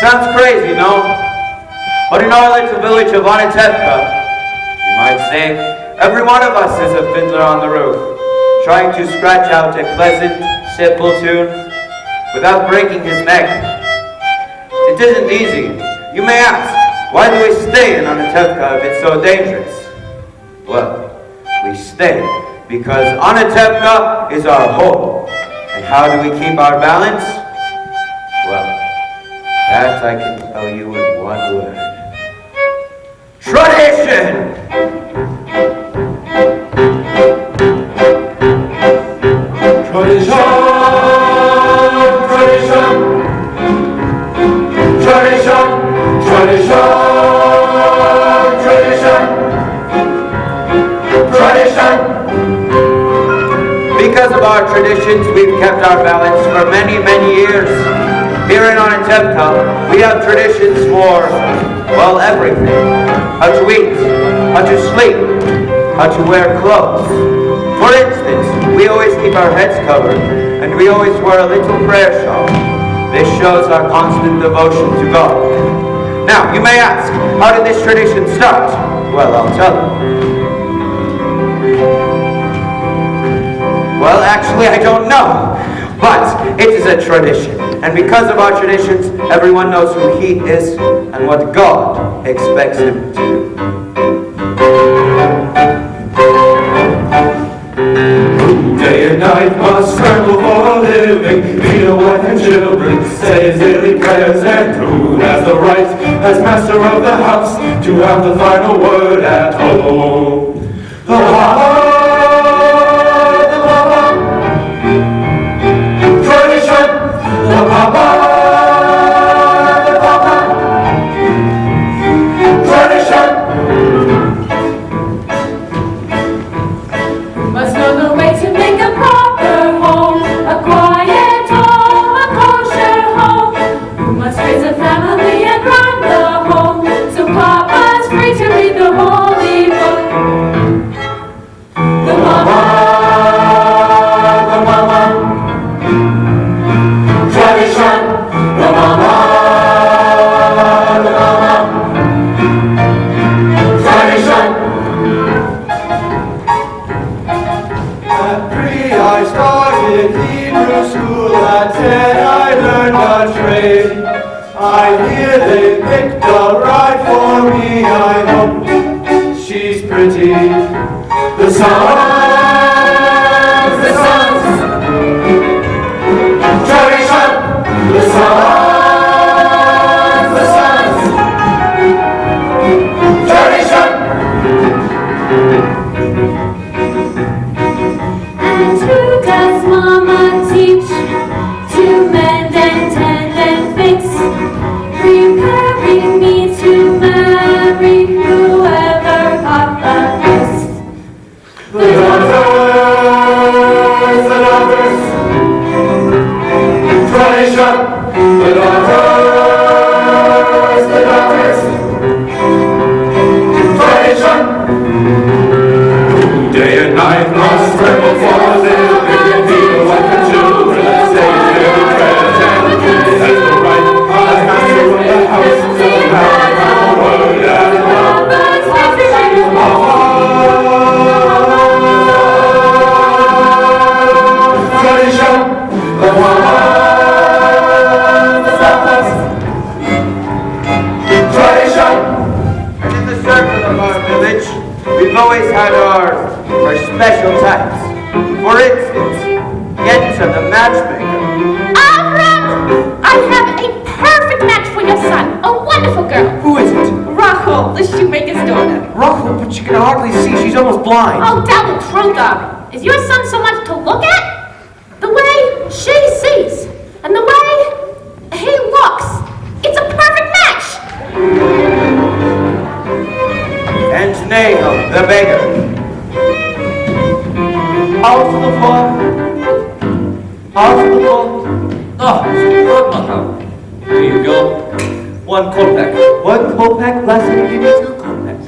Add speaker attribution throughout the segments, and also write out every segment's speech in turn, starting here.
Speaker 1: Sounds crazy, no? But in our little village of Anatevka, you might say, every one of us is a fiddler on the roof, trying to scratch out a pleasant, simple tune without breaking his neck. It isn't easy. You may ask, why do we stay in Anatevka if it's so dangerous? Well, we stay because Anatevka is our home. And how do we keep our balance? Well, that I can tell you in one word. Tradition! Tradition! Tradition! Tradition! Tradition! Tradition! Tradition! Because of our traditions, we've kept our balance for many, many years. Here in Anatevka, we have traditions for, well, everything. How to eat, how to sleep, how to wear clothes. For instance, we always keep our heads covered, and we always wear a little prayer shawl. This shows our constant devotion to God. Now, you may ask, how did this tradition start? Well, I'll tell you. Well, actually, I don't know, but it is a tradition. And because of our traditions, everyone knows who he is and what God expects him to do.
Speaker 2: Day and night must scramble for a living, feed a wife and children, say his daily prayers, and who has the right, as master of the house, to have the final word at home? The Papa!
Speaker 3: Blind.
Speaker 4: Oh, tell the truth, Ari. Is your son so much to look at? The way she sees and the way he looks. It's a perfect match.
Speaker 1: And Nahum, the beggar. Out to the floor. Out to the floor.
Speaker 5: Oh, here you go. 1 kopeck.
Speaker 1: 1 kopeck, less than you give me 2 kopecks.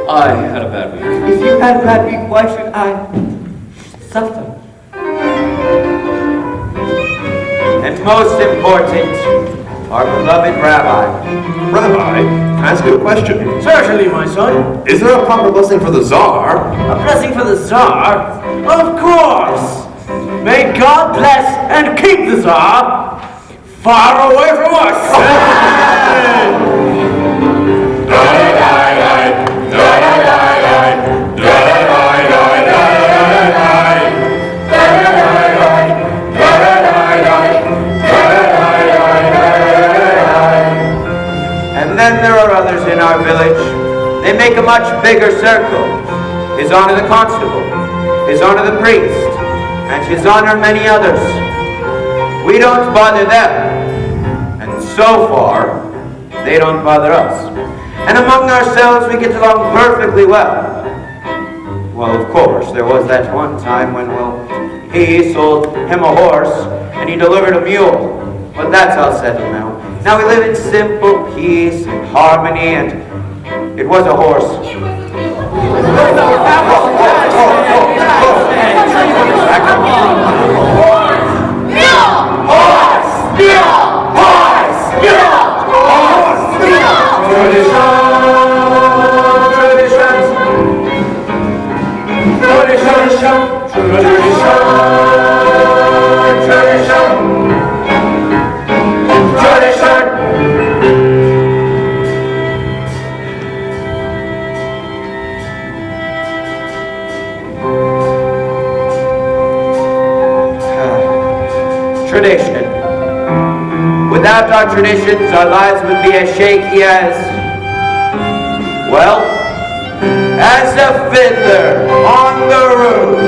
Speaker 5: I had a bad week.
Speaker 1: If you had a bad week, why should I suffer? And most important, our beloved rabbi.
Speaker 2: Rabbi, can I ask you a question?
Speaker 3: Certainly, my son.
Speaker 2: Is there a proper blessing for the Tsar?
Speaker 3: A blessing for the Tsar? Of course. May God bless and keep the Tsar far away from us.
Speaker 1: And then there are others in our village. They make a much bigger circle. His Honor the Constable, His Honor the Priest, and His Honor many others. We don't bother them, and so far, they don't bother us. And among ourselves, we get along perfectly well. Well, of course, there was that one time when, he sold him a horse, and he delivered a mule. But that's all settled now. Now we live in simple peace and harmony, and it was a horse. Tradition. Without our traditions, our lives would be as shaky as, well, as a fiddler on the roof.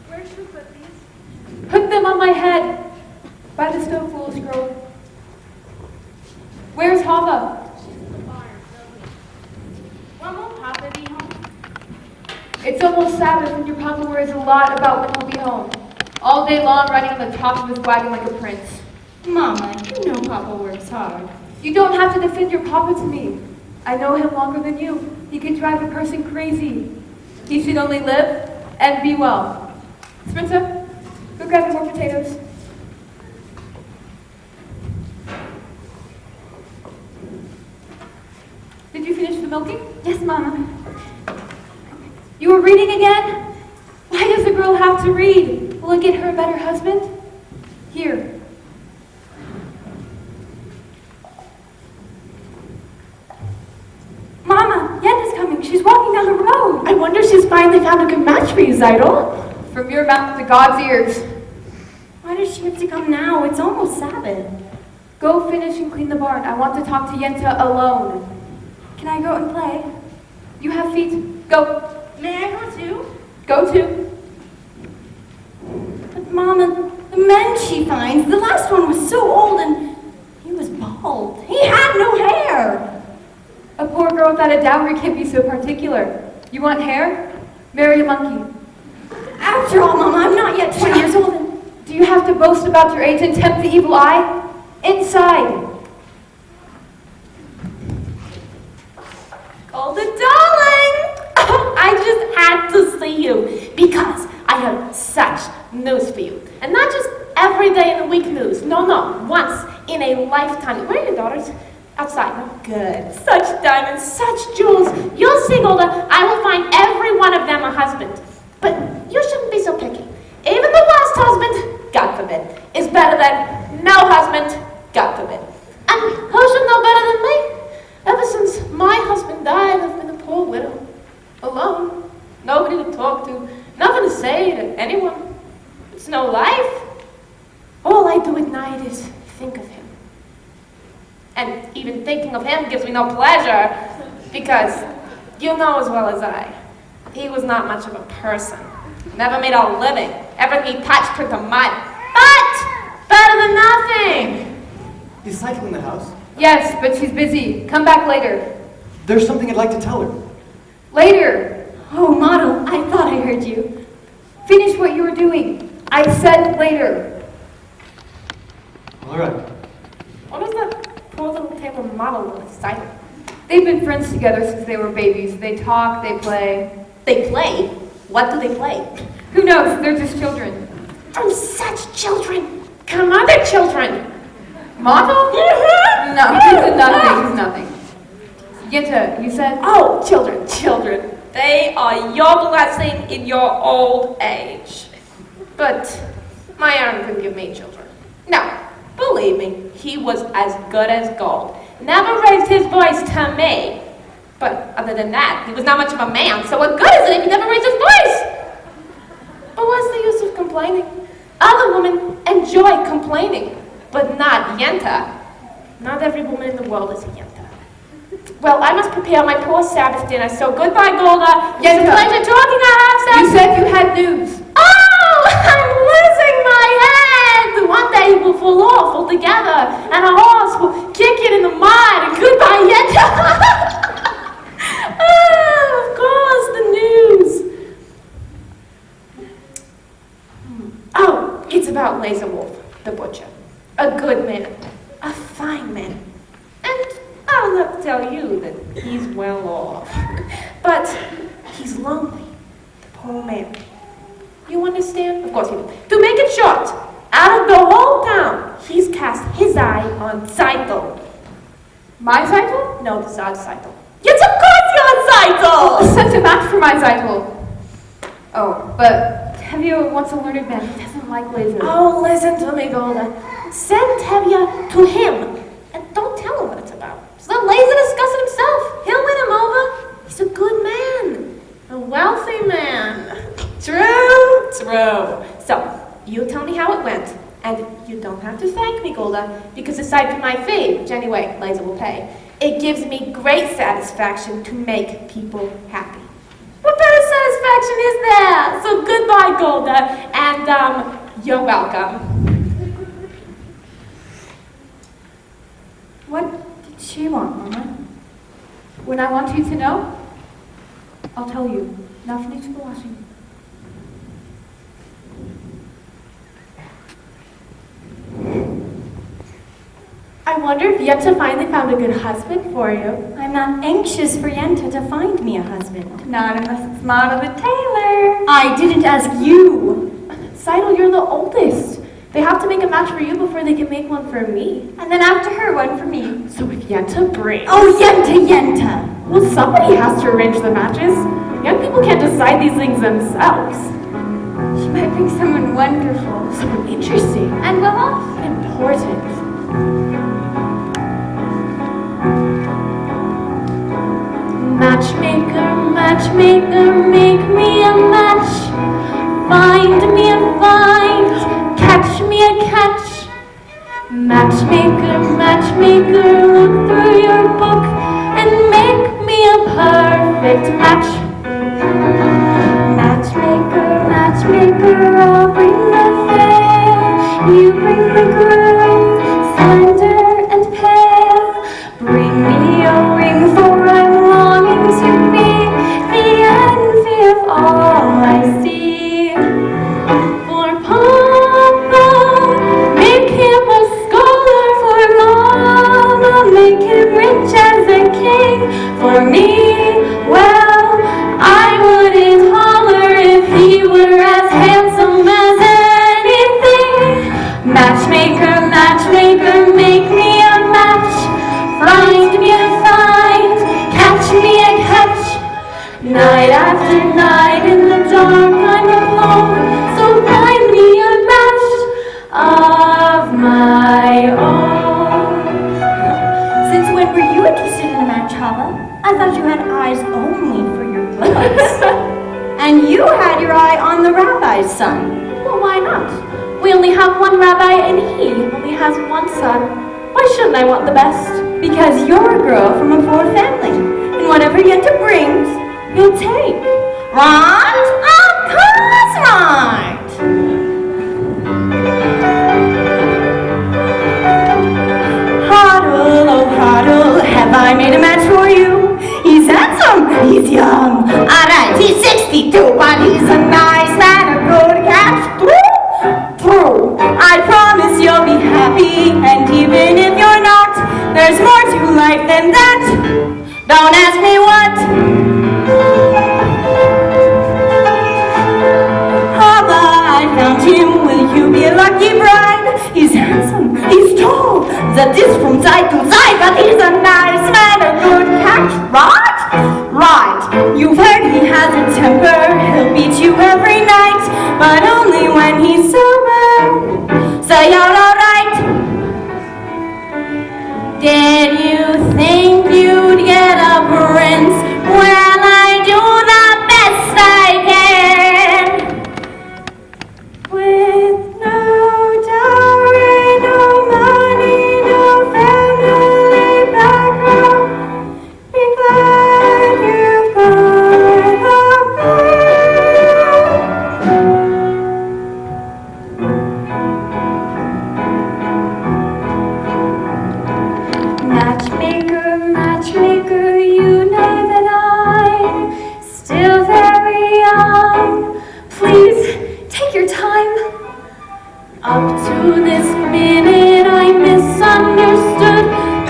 Speaker 6: Where should we put these?
Speaker 4: Put them on my head. By the stove, little scroll. Where's Hava?
Speaker 6: She's in the barn, When will Papa be home?
Speaker 4: It's almost Sabbath and your papa worries a lot about when he'll be home. All day long riding on the top of his wagon like a prince.
Speaker 6: Mama, you know Papa works hard.
Speaker 4: You don't have to defend your papa to me. I know him longer than you. He can drive a person crazy. He should only live and be well. Spencer, go grab me more potatoes. Did you finish the milking?
Speaker 6: Yes, Mama.
Speaker 4: You were reading again? Why does a girl have to read? Will it get her a better husband? Here.
Speaker 6: Mama, Yenna's coming. She's walking down the road.
Speaker 4: I wonder if she's finally found a good match for you, Zeidel. From your mouth to God's ears.
Speaker 6: Why does she have to come now? It's almost Sabbath.
Speaker 4: Go finish and clean the barn. I want to talk to Yenta alone.
Speaker 6: Can I go and play?
Speaker 4: You have feet. Go.
Speaker 6: May I go too?
Speaker 4: Go too.
Speaker 6: But Mama, the men she finds, the last one was so old and he was bald. He had no hair.
Speaker 4: A poor girl without a dowry can't be so particular. You want hair? Marry a monkey.
Speaker 6: After all, Mama, I'm not yet 20 years old and...
Speaker 4: Do you have to boast about your age and tempt the evil eye? Inside.
Speaker 7: Golden darling! I just had to see you because I have such news for you. And not just every day in the week news. No, once in a lifetime. Where are your daughters? Outside. No? Good. Such diamonds, such jewels. You'll see, Golda, I will find every one of them a husband. But you shouldn't be so picky. Even the worst husband, God forbid, is better than no husband, God forbid. And who should know better than me? Ever since my husband died, I've been a poor widow. Alone. Nobody to talk to. Nothing to say to anyone. It's no life. All I do at night is think of him. And even thinking of him gives me no pleasure, because you know as well as I, he was not much of a person. Never made a living. Everything he touched turned to mud. But better than nothing.
Speaker 3: Is Cycle in the house?
Speaker 4: Yes, but she's busy. Come back later.
Speaker 3: There's something I'd like to tell her.
Speaker 4: Later.
Speaker 6: Oh, Model, I thought I heard you.
Speaker 4: Finish what you were doing. I said later.
Speaker 3: All right.
Speaker 7: What is that poor little Taylor model on his side.
Speaker 4: They've been friends together since they were babies. They talk, they play.
Speaker 7: They play? What do they play?
Speaker 4: Who knows? They're just children.
Speaker 7: Oh, such children! Come on, they're children!
Speaker 4: Model? No, he's nothing. He's nothing. Yenta, you said?
Speaker 7: Oh, children. They are your blessing in your old age. But my Aaron couldn't give me children. No, believe me, he was as good as gold. Never raised his voice to me. But other than that, he was not much of a man, so what good is it if he never raised his voice? But what's the use of complaining? Other women enjoy complaining, but not Yenta. Not every woman in the world is a Yenta. Well, I must prepare my poor Sabbath dinner, so goodbye, Golda. It's a pleasure talking to her,
Speaker 4: You said you had news.
Speaker 7: Oh, I'm losing my head! One day it will fall off altogether, and a horse will kick it in the mud, and goodbye, Yenta. Oh, of course, the news. Oh, it's about Laser Wolf, the butcher. A good man, a fine man. And I'll not tell you that he's well off. But he's lonely, the poor man. You understand? Of course you do. To make it short, out of the whole town, he's cast his eye on Saito.
Speaker 4: My Zytle?
Speaker 7: No, the Zod Saito. Yes, of course you're Saito!
Speaker 4: Such a match for my Zytle. Oh, but Tevye wants a learned man. He doesn't like lasers.
Speaker 7: Oh, listen to me, Golda. Send Tevye to him, and don't tell him what it's about. Just let Laser discuss it himself. He'll win him over. He's a good man, a wealthy man. True. So, you tell me how it went, and you don't have to thank me, Golda, because aside from my fee, which anyway, Laser will pay, it gives me great satisfaction to make people happy. What better satisfaction is there? So goodbye, Golda, and you're welcome.
Speaker 4: What did she want, Mama? When I want you to know, I'll tell you. Now finish the washing.
Speaker 7: I wonder if Yenta finally found a good husband for you.
Speaker 6: I'm not anxious for Yenta to find me a husband.
Speaker 4: Not unless it's Mama the tailor.
Speaker 6: I didn't ask you.
Speaker 7: Seidel, you're the oldest. They have to make a match for you before they can make one for me.
Speaker 6: And then after her, one for me.
Speaker 7: So if Yenta brings...
Speaker 6: Oh, Yenta!
Speaker 7: Well, somebody has to arrange the matches. Young people can't decide these things themselves.
Speaker 4: She might bring someone wonderful.
Speaker 7: Someone interesting.
Speaker 4: And well off.
Speaker 7: Important. Matchmaker, make me a match. Find me a find, catch me a catch. Matchmaker, look through your book and make me a perfect match. Matchmaker, I'll bring the fair. You bring the groom, slender and pale. Bring me a ring, for I'm longing to be the envy of all I see. For Papa, make him a scholar. For Mama, make him rich as a king. For me, well, I wouldn't holler if he were as handsome as anything. Matchmaker, make me a match. Find me a find, catch me a catch. Night after night in the dark I'm alone, so find me a match of my own.
Speaker 6: Since when were you interested in a match, Hava? I thought you had eyes only for your looks. And you had your eye on the rabbi's son.
Speaker 7: Well, why not? We only have one rabbi and he only has one son. Why shouldn't I want the best?
Speaker 6: Because you're a girl from a poor family, and whatever Yenta brings, you'll take. Right? Of course right! Huddle, oh huddle, have I made a match for you? He's handsome, he's young, alright, he's 62, but he's a nice man, a good catch. Through. I promise you'll be happy, and even if you're not, there's that. Don't ask me what. However, I found him. Will you be a lucky bride? He's handsome, he's tall, the dish from side to side, but he's a nice man, a good catch, right? Right, you've heard he has a temper, he'll beat you every night, but only when he's sober, so you're alright. Did you think you'd get a prince? Well, I do the best I can. With no dowry, no money, no family background, be glad you've got a man. Matchmaker, matchmaker, you know that I'm still very young. Please take your time. Up to this minute I misunderstood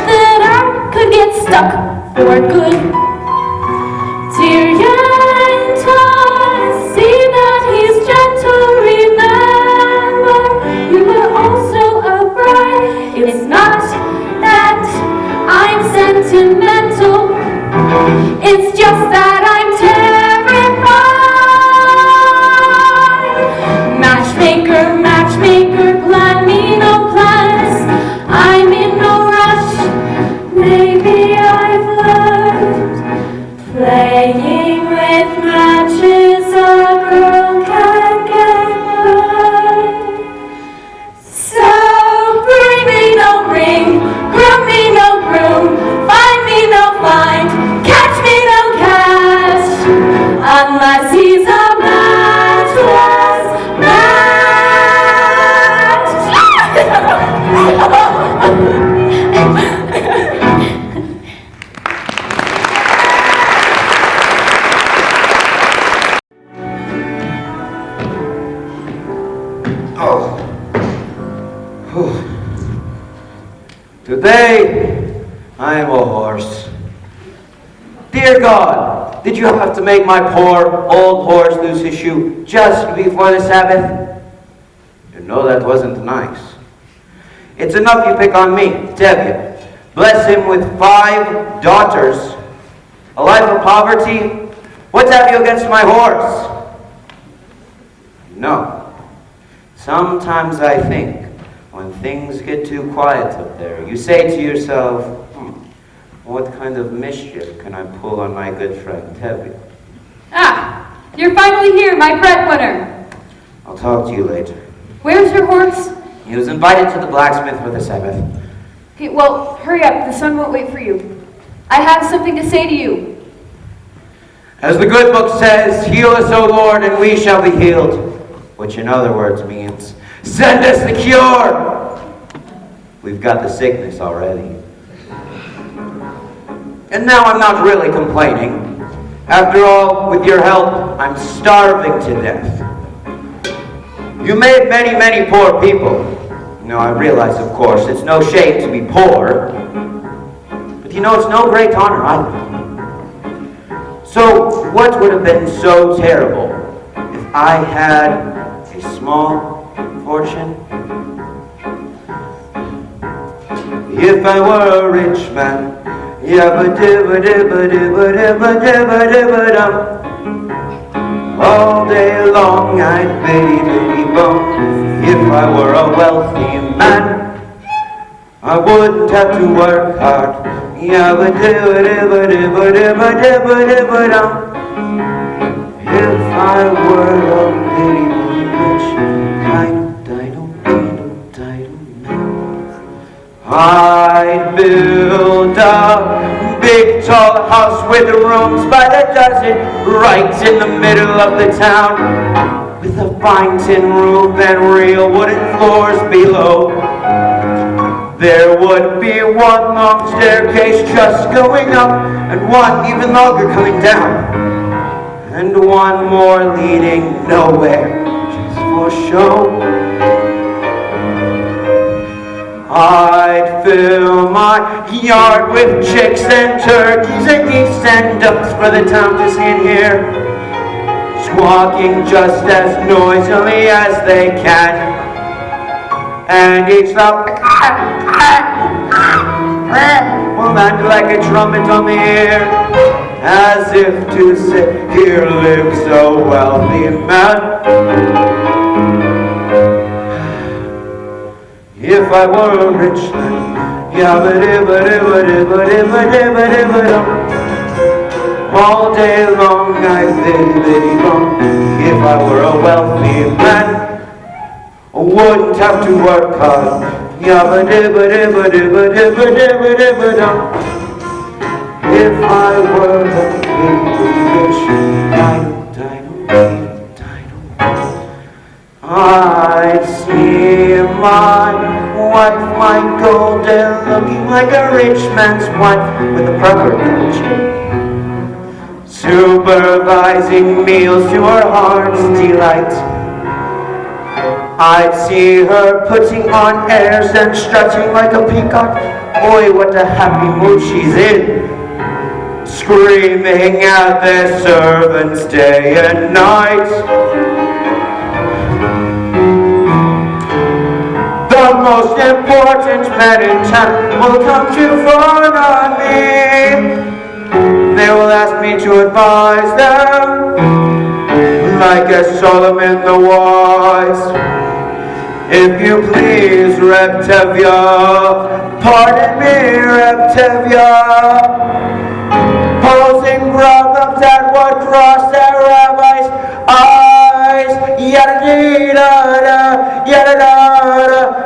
Speaker 6: that I could get stuck for good. Dear Yenta, see that he's gentle, remember you were also a bride. It's not that I'm sentimental, it's just that I'm terrified. Matchmaker, matchmaker, plan me no plans. I'm in no rush. Maybe I've learned playing with matches a girl can get burned. So bring me no ring, groom me no groom, find me no find, catch me no cash, unless he's a matchless
Speaker 1: Oh. Whew. Today, I am a horse. Dear God, did you have to make my poor old horse lose his shoe just before the Sabbath? You know that wasn't nice. It's enough you pick on me, Tevye. Bless him with 5 daughters. A life of poverty? What have you against my horse? No. Sometimes I think, when things get too quiet up there, you say to yourself, what kind of mischief can I pull on my good friend Tevye?
Speaker 4: Ah, you're finally here, my breadwinner.
Speaker 1: I'll talk to you later.
Speaker 4: Where's your horse?
Speaker 1: He was invited to the blacksmith for the Sabbath.
Speaker 4: Okay, well, hurry up. The sun won't wait for you. I have something to say to you.
Speaker 1: As the good book says, heal us, O Lord, and we shall be healed. Which in other words means, send us the cure! We've got the sickness already. And now I'm not really complaining. After all, with your help, I'm starving to death. You made many, many poor people. Now I realize, of course, it's no shame to be poor. But you know, it's no great honor either. So, what would have been so terrible if I had a small fortune? If I were a rich man, all day long I'd baby-bum. If I were a wealthy man, I wouldn't have to work hard. If I were a baby I'd build a big tall house with rooms by the dozen, right in the middle of the town, with a fine tin roof and real wooden floors below. There would be one long staircase just going up, and one even longer coming down, and one more leading nowhere, just for show. I'd fill my yard with chicks and turkeys and geese and ducks for the town to see and hear, squawking just as noisily as they can. And each loud will land like a trumpet on the ear, as if to say, here lives a wealthy man. If I were a rich man, yabba-dibba-dibba-dibba-dibba-dibba-dibba-dum, all day long I'd biddy-biddy-bum. If I were a wealthy man, I wouldn't have to work hard, yabba-dibba-dibba-dibba-dibba-dibba-dibba-dum. If I were a rich I'd see my wife, my golden, looking like a rich man's wife with a proper chin, supervising meals to her heart's delight. I'd see her putting on airs and strutting like a peacock. Boy, what a happy mood she's in, screaming at their servants day and night. The most important man in town will come to phone on me. They will ask me to advise them, like a Solomon the Wise. If you please, Reptavia, pardon me, Reptavia, posing problems that would cross their rabbi's eyes. Yada-dee-da-da, yada-da-da-da.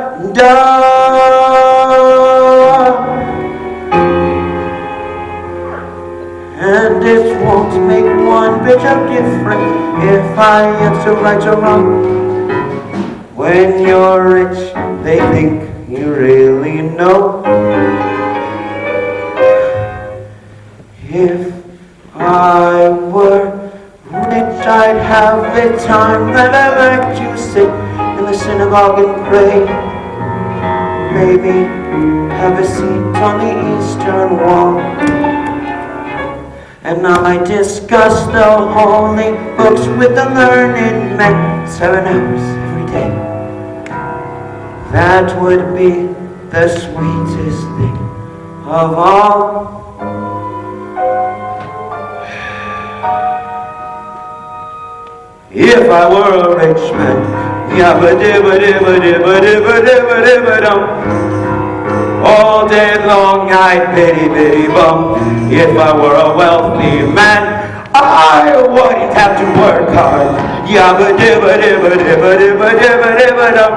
Speaker 1: And it won't make one bit of difference if I answer right or wrong. When you're rich, they think you really know. If I were rich, I'd have the time that I like to sit in the synagogue and pray. Maybe have a seat on the eastern wall. And I discuss the holy books with the learned men 7 hours every day. That would be the sweetest thing of all. If I were a rich man, yabba-dibba-dibba-dibba-dibba-dibba-dibba-dum, all day long I'd biddy-biddy-bum. If I were a wealthy man, I wouldn't have to work hard, yabba-dibba-dibba-dibba-dibba-dibba-dibba-dum.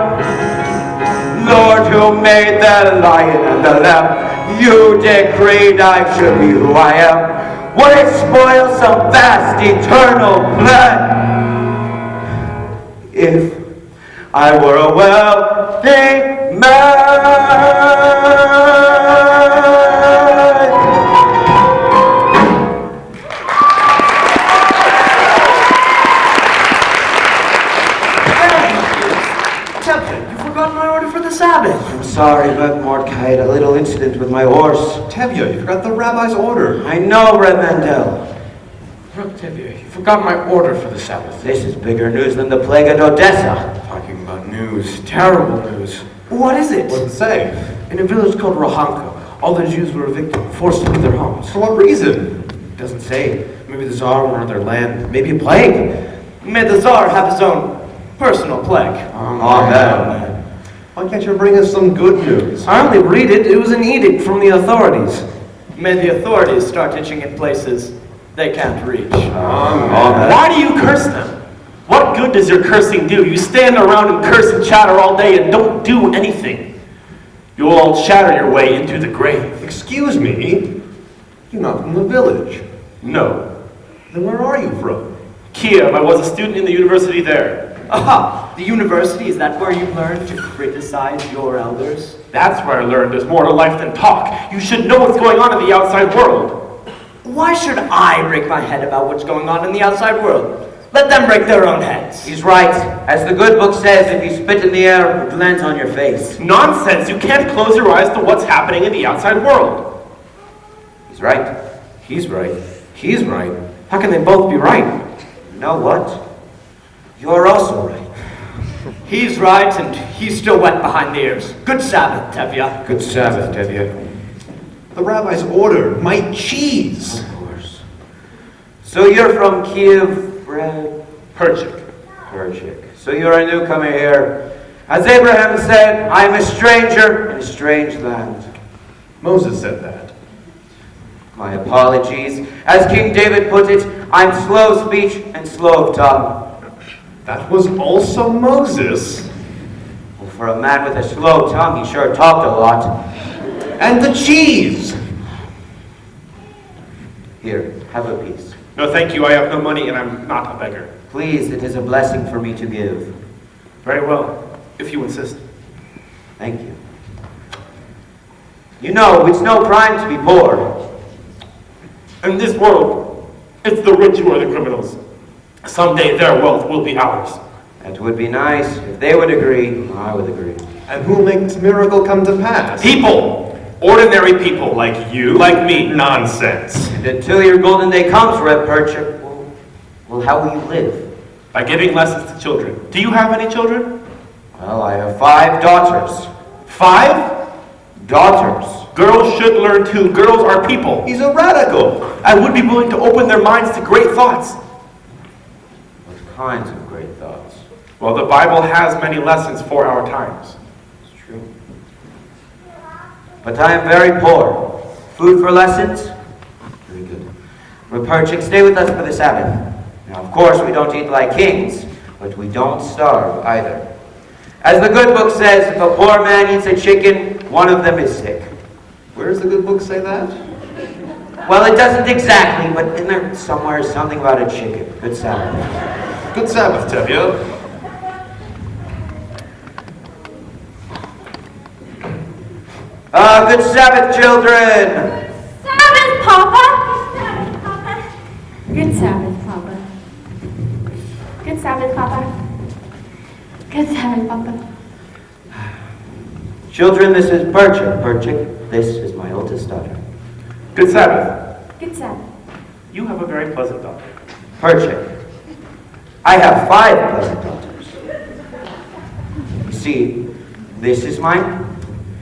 Speaker 1: Lord, who made the lion and the lamb, you decreed I should be who I am. Would it spoil some vast eternal plan? If I were a wealthy man.
Speaker 3: Sabbath.
Speaker 1: I'm sorry, but Mordecai had a little incident with my horse.
Speaker 2: Tevye, you forgot the rabbi's order.
Speaker 1: I know, Reb Mandel.
Speaker 3: Look, Tevye, you forgot my order for the Sabbath.
Speaker 1: This is bigger news than the plague at Odessa.
Speaker 3: Talking about news, terrible news. What is it?
Speaker 2: What did it say?
Speaker 3: In a village called Rohanka, all the Jews were evicted, forced to leave their homes.
Speaker 2: For what reason?
Speaker 3: It doesn't say. Maybe the Tsar wanted their land. Maybe a plague. May the Tsar have his own personal plague.
Speaker 1: Amen.
Speaker 2: Why can't you bring us some good news?
Speaker 3: I only read it. It was an edict from the authorities. May the authorities start itching in places they can't reach.
Speaker 8: Why do you curse them? What good does your cursing do? You stand around and curse and chatter all day and don't do anything. You'll all chatter your way into the grave.
Speaker 2: Excuse me? You're not from the village.
Speaker 8: No.
Speaker 2: Then where are you from?
Speaker 8: Kiev, I was a student in the university there.
Speaker 3: Aha! The university, is that where you learned to criticize your elders?
Speaker 8: That's where I learned there's more to life than talk. You should know what's going on in the outside world.
Speaker 3: Why should I break my head about what's going on in the outside world? Let them break their own heads.
Speaker 1: He's right. As the good book says, if you spit in the air, it lands on your face.
Speaker 8: Nonsense! You can't close your eyes to what's happening in the outside world.
Speaker 1: He's right.
Speaker 2: He's right. He's right. How can they both be right?
Speaker 1: You know what? You're also right.
Speaker 3: He's right, and he's still wet behind the ears. Good Sabbath, Tevye.
Speaker 2: Good Sabbath, Tevye. The rabbi's order, my cheese.
Speaker 1: Of course. So you're from Kiev, Brad?
Speaker 8: Perchik.
Speaker 1: Perchik. So you're a newcomer here. As Abraham said, I am a stranger in a strange land.
Speaker 2: Moses said that.
Speaker 1: My apologies. As King David put it, I'm slow of speech and slow of tongue.
Speaker 2: That was also Moses.
Speaker 1: Well, for a man with a slow tongue, he sure talked a lot.
Speaker 2: And the cheese.
Speaker 1: Here, have a piece.
Speaker 8: No, thank you. I have no money, and I'm not a beggar.
Speaker 1: Please, it is a blessing for me to give.
Speaker 8: Very well, if you insist.
Speaker 1: Thank you. You know, it's no crime to be poor.
Speaker 8: In this world, it's the rich who are the criminals. Someday their wealth will be ours.
Speaker 1: That would be nice. If they would agree, I would agree.
Speaker 2: And who makes miracle come to pass?
Speaker 8: People! Ordinary people like you, like me. Nonsense.
Speaker 1: And until your golden day comes, Reb Perchik, well, how will you live?
Speaker 8: By giving lessons to children. Do you have any children?
Speaker 1: Well, I have 5 daughters.
Speaker 8: 5?
Speaker 1: Daughters.
Speaker 8: Girls should learn too. Girls are people.
Speaker 2: He's a radical.
Speaker 8: I would be willing to open their minds to great thoughts.
Speaker 1: What kinds of great thoughts?
Speaker 8: Well, the Bible has many lessons for our times.
Speaker 1: It's true. But I am very poor. Food for lessons? Very good. Reb Perchik, stay with us for the Sabbath. Now, of course, we don't eat like kings, but we don't starve either. As the good book says, if a poor man eats a chicken, one of them is sick.
Speaker 2: Where does the good book say that?
Speaker 1: Well, it doesn't exactly, but in there somewhere is something about a chicken. Good Sabbath.
Speaker 2: Good Sabbath, Tevye.
Speaker 1: Good Sabbath, children!
Speaker 6: Sabbath, Papa! Sabbath, Papa. Good Sabbath, Papa.
Speaker 7: Good Sabbath, Papa. Good Sabbath, Papa.
Speaker 1: Children, this is Perchik. Perchik, this is my oldest daughter.
Speaker 8: Good Sabbath.
Speaker 7: Good Sabbath.
Speaker 8: You have a very pleasant daughter.
Speaker 1: Perchik, I have 5 pleasant daughters. You see, this is mine,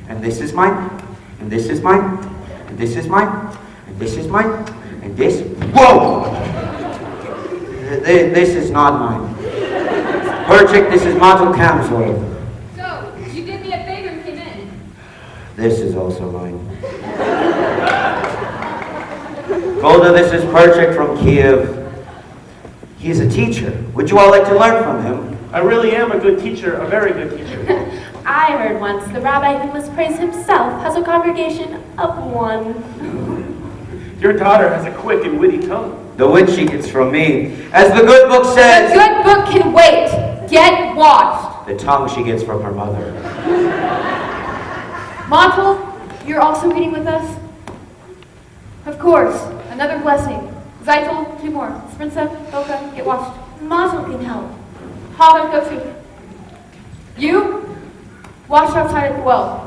Speaker 1: and this is mine, and this is mine, and this is mine, and this is mine, and this... Whoa! This is not mine. Perchik, this is Matu Kamsor.
Speaker 4: So, you did me a favor and came in.
Speaker 1: This is also mine. Golda, this is Perchik from Kiev. He's a teacher. Would you all like to learn from him?
Speaker 8: I really am a good teacher, a very good teacher.
Speaker 7: I heard once the rabbi who must praise himself has a congregation of 1.
Speaker 8: Your daughter has a quick and witty tongue.
Speaker 1: The wit she gets from me. As the good book
Speaker 4: The
Speaker 1: says,
Speaker 4: good book can wait. Get washed.
Speaker 1: the tongue she gets from her mother.
Speaker 4: Montel, you're also reading with us? Of course. Another blessing. Zeitel, 2 more. Sprinza, Boka, get washed.
Speaker 7: Mazel can help.
Speaker 4: Holler, go to. You, wash outside at the well.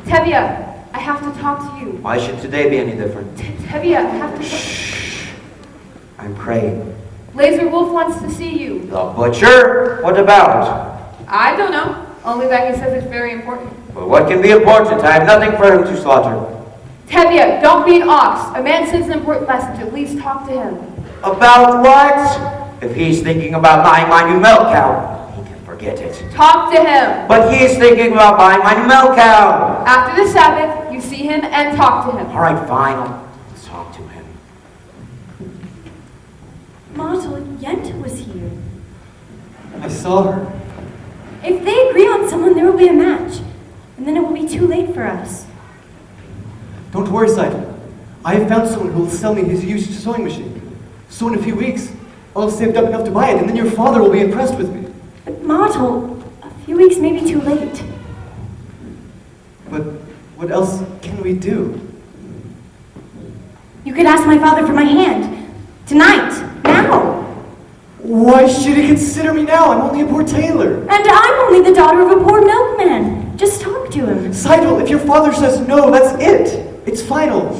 Speaker 4: Tevye, I have to talk to you.
Speaker 1: Why should today be any different?
Speaker 4: Tevye, I have to...
Speaker 1: I'm praying.
Speaker 4: Laser Wolf wants to see you.
Speaker 1: The butcher? What about?
Speaker 4: I don't know. Only that he says it's very important.
Speaker 1: Well, what can be important? I have nothing for him to slaughter.
Speaker 4: Tevye, don't be an ox. A man sends an important message. At least talk to him.
Speaker 1: About what? If he's thinking about buying my new milk cow, he can forget it.
Speaker 4: Talk to him.
Speaker 1: But he's thinking about buying my new milk cow.
Speaker 4: After the Sabbath, you see him and talk to him.
Speaker 1: All right, fine. Let's talk to him.
Speaker 6: Mazel, Yenta was here.
Speaker 9: I saw her.
Speaker 6: If they agree on someone, there will be a match. And then it will be too late for us.
Speaker 9: Don't worry, Seidel. I have found someone who will sell me his used sewing machine. So in a few weeks, I'll have saved up enough to buy it, and then your father will be impressed with me.
Speaker 6: But Mazel, a few weeks may be too late.
Speaker 9: But what else can we do?
Speaker 6: You could ask my father for my hand. Tonight. Now.
Speaker 9: Why should he consider me now? I'm only a poor tailor.
Speaker 6: And I'm only the daughter of a poor milkman. Just talk to him.
Speaker 9: Seidel, if your father says no, that's it. It's final.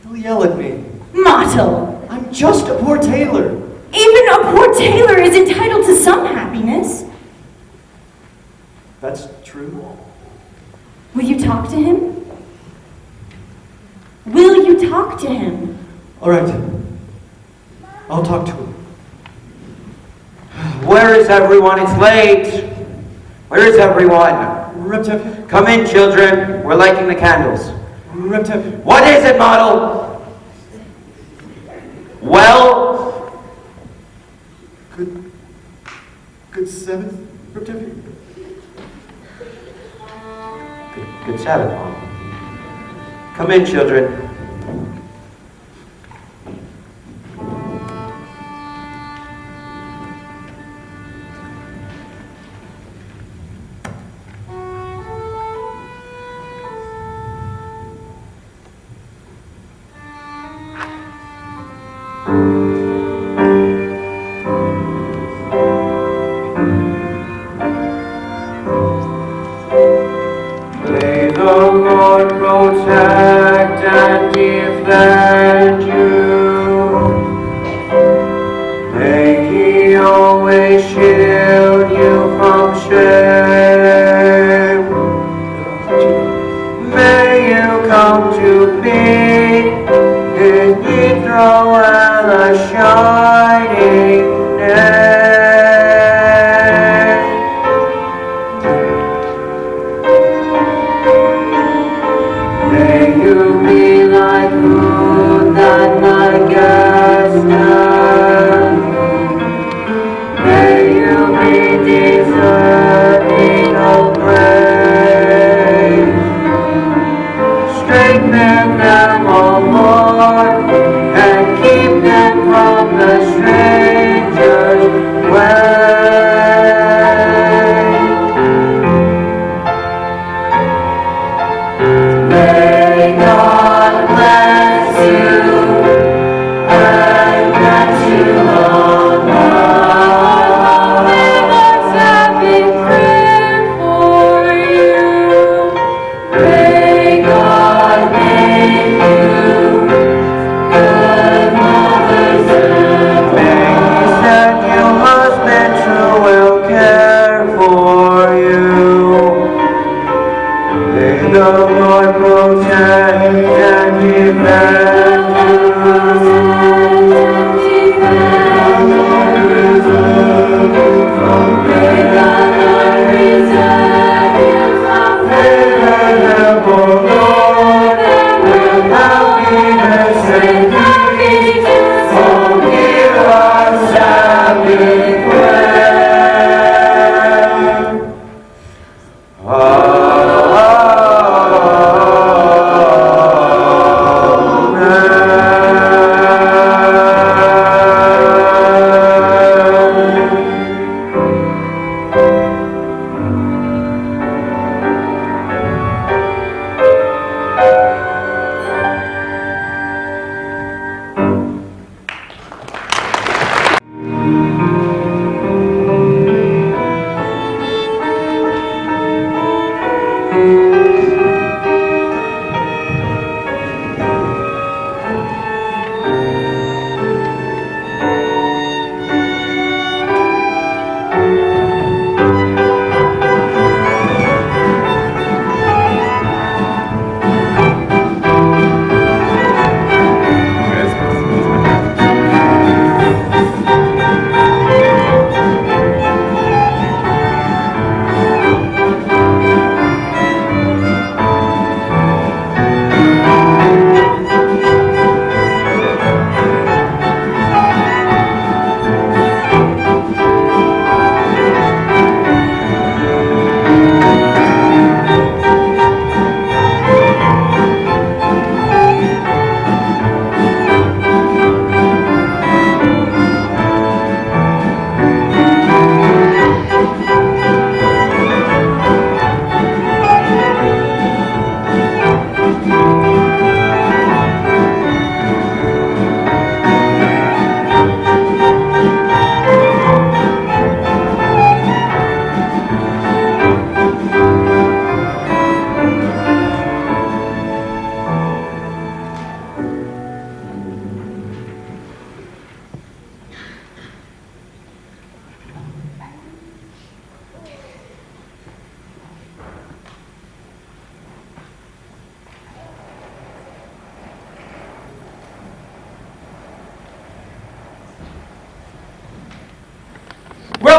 Speaker 9: He'll yell at me.
Speaker 6: Motto.
Speaker 9: I'm just a poor tailor.
Speaker 6: Even a poor tailor is entitled to some happiness.
Speaker 9: That's true.
Speaker 6: Will you talk to him? Will you talk to him?
Speaker 9: All right. I'll talk to him.
Speaker 1: Where is everyone? It's late. Where is everyone?
Speaker 9: Reptep,
Speaker 1: Come in, children. We're lighting the candles.
Speaker 9: Reptep.
Speaker 1: What is it, model? Well,
Speaker 9: Good Sabbath, Reptep.
Speaker 1: good Sabbath, Mom. Come in, children. May the Lord protect and defend you. May He always shield you from shame. May you come to peace in Jethro and a shining name. May you be like food that my guests have. May you be deserving of praise. Strengthen them, O Lord, and keep them from the stranger's way. May God bless you and grant you long life. May the Sabbath prayer for you. May God make you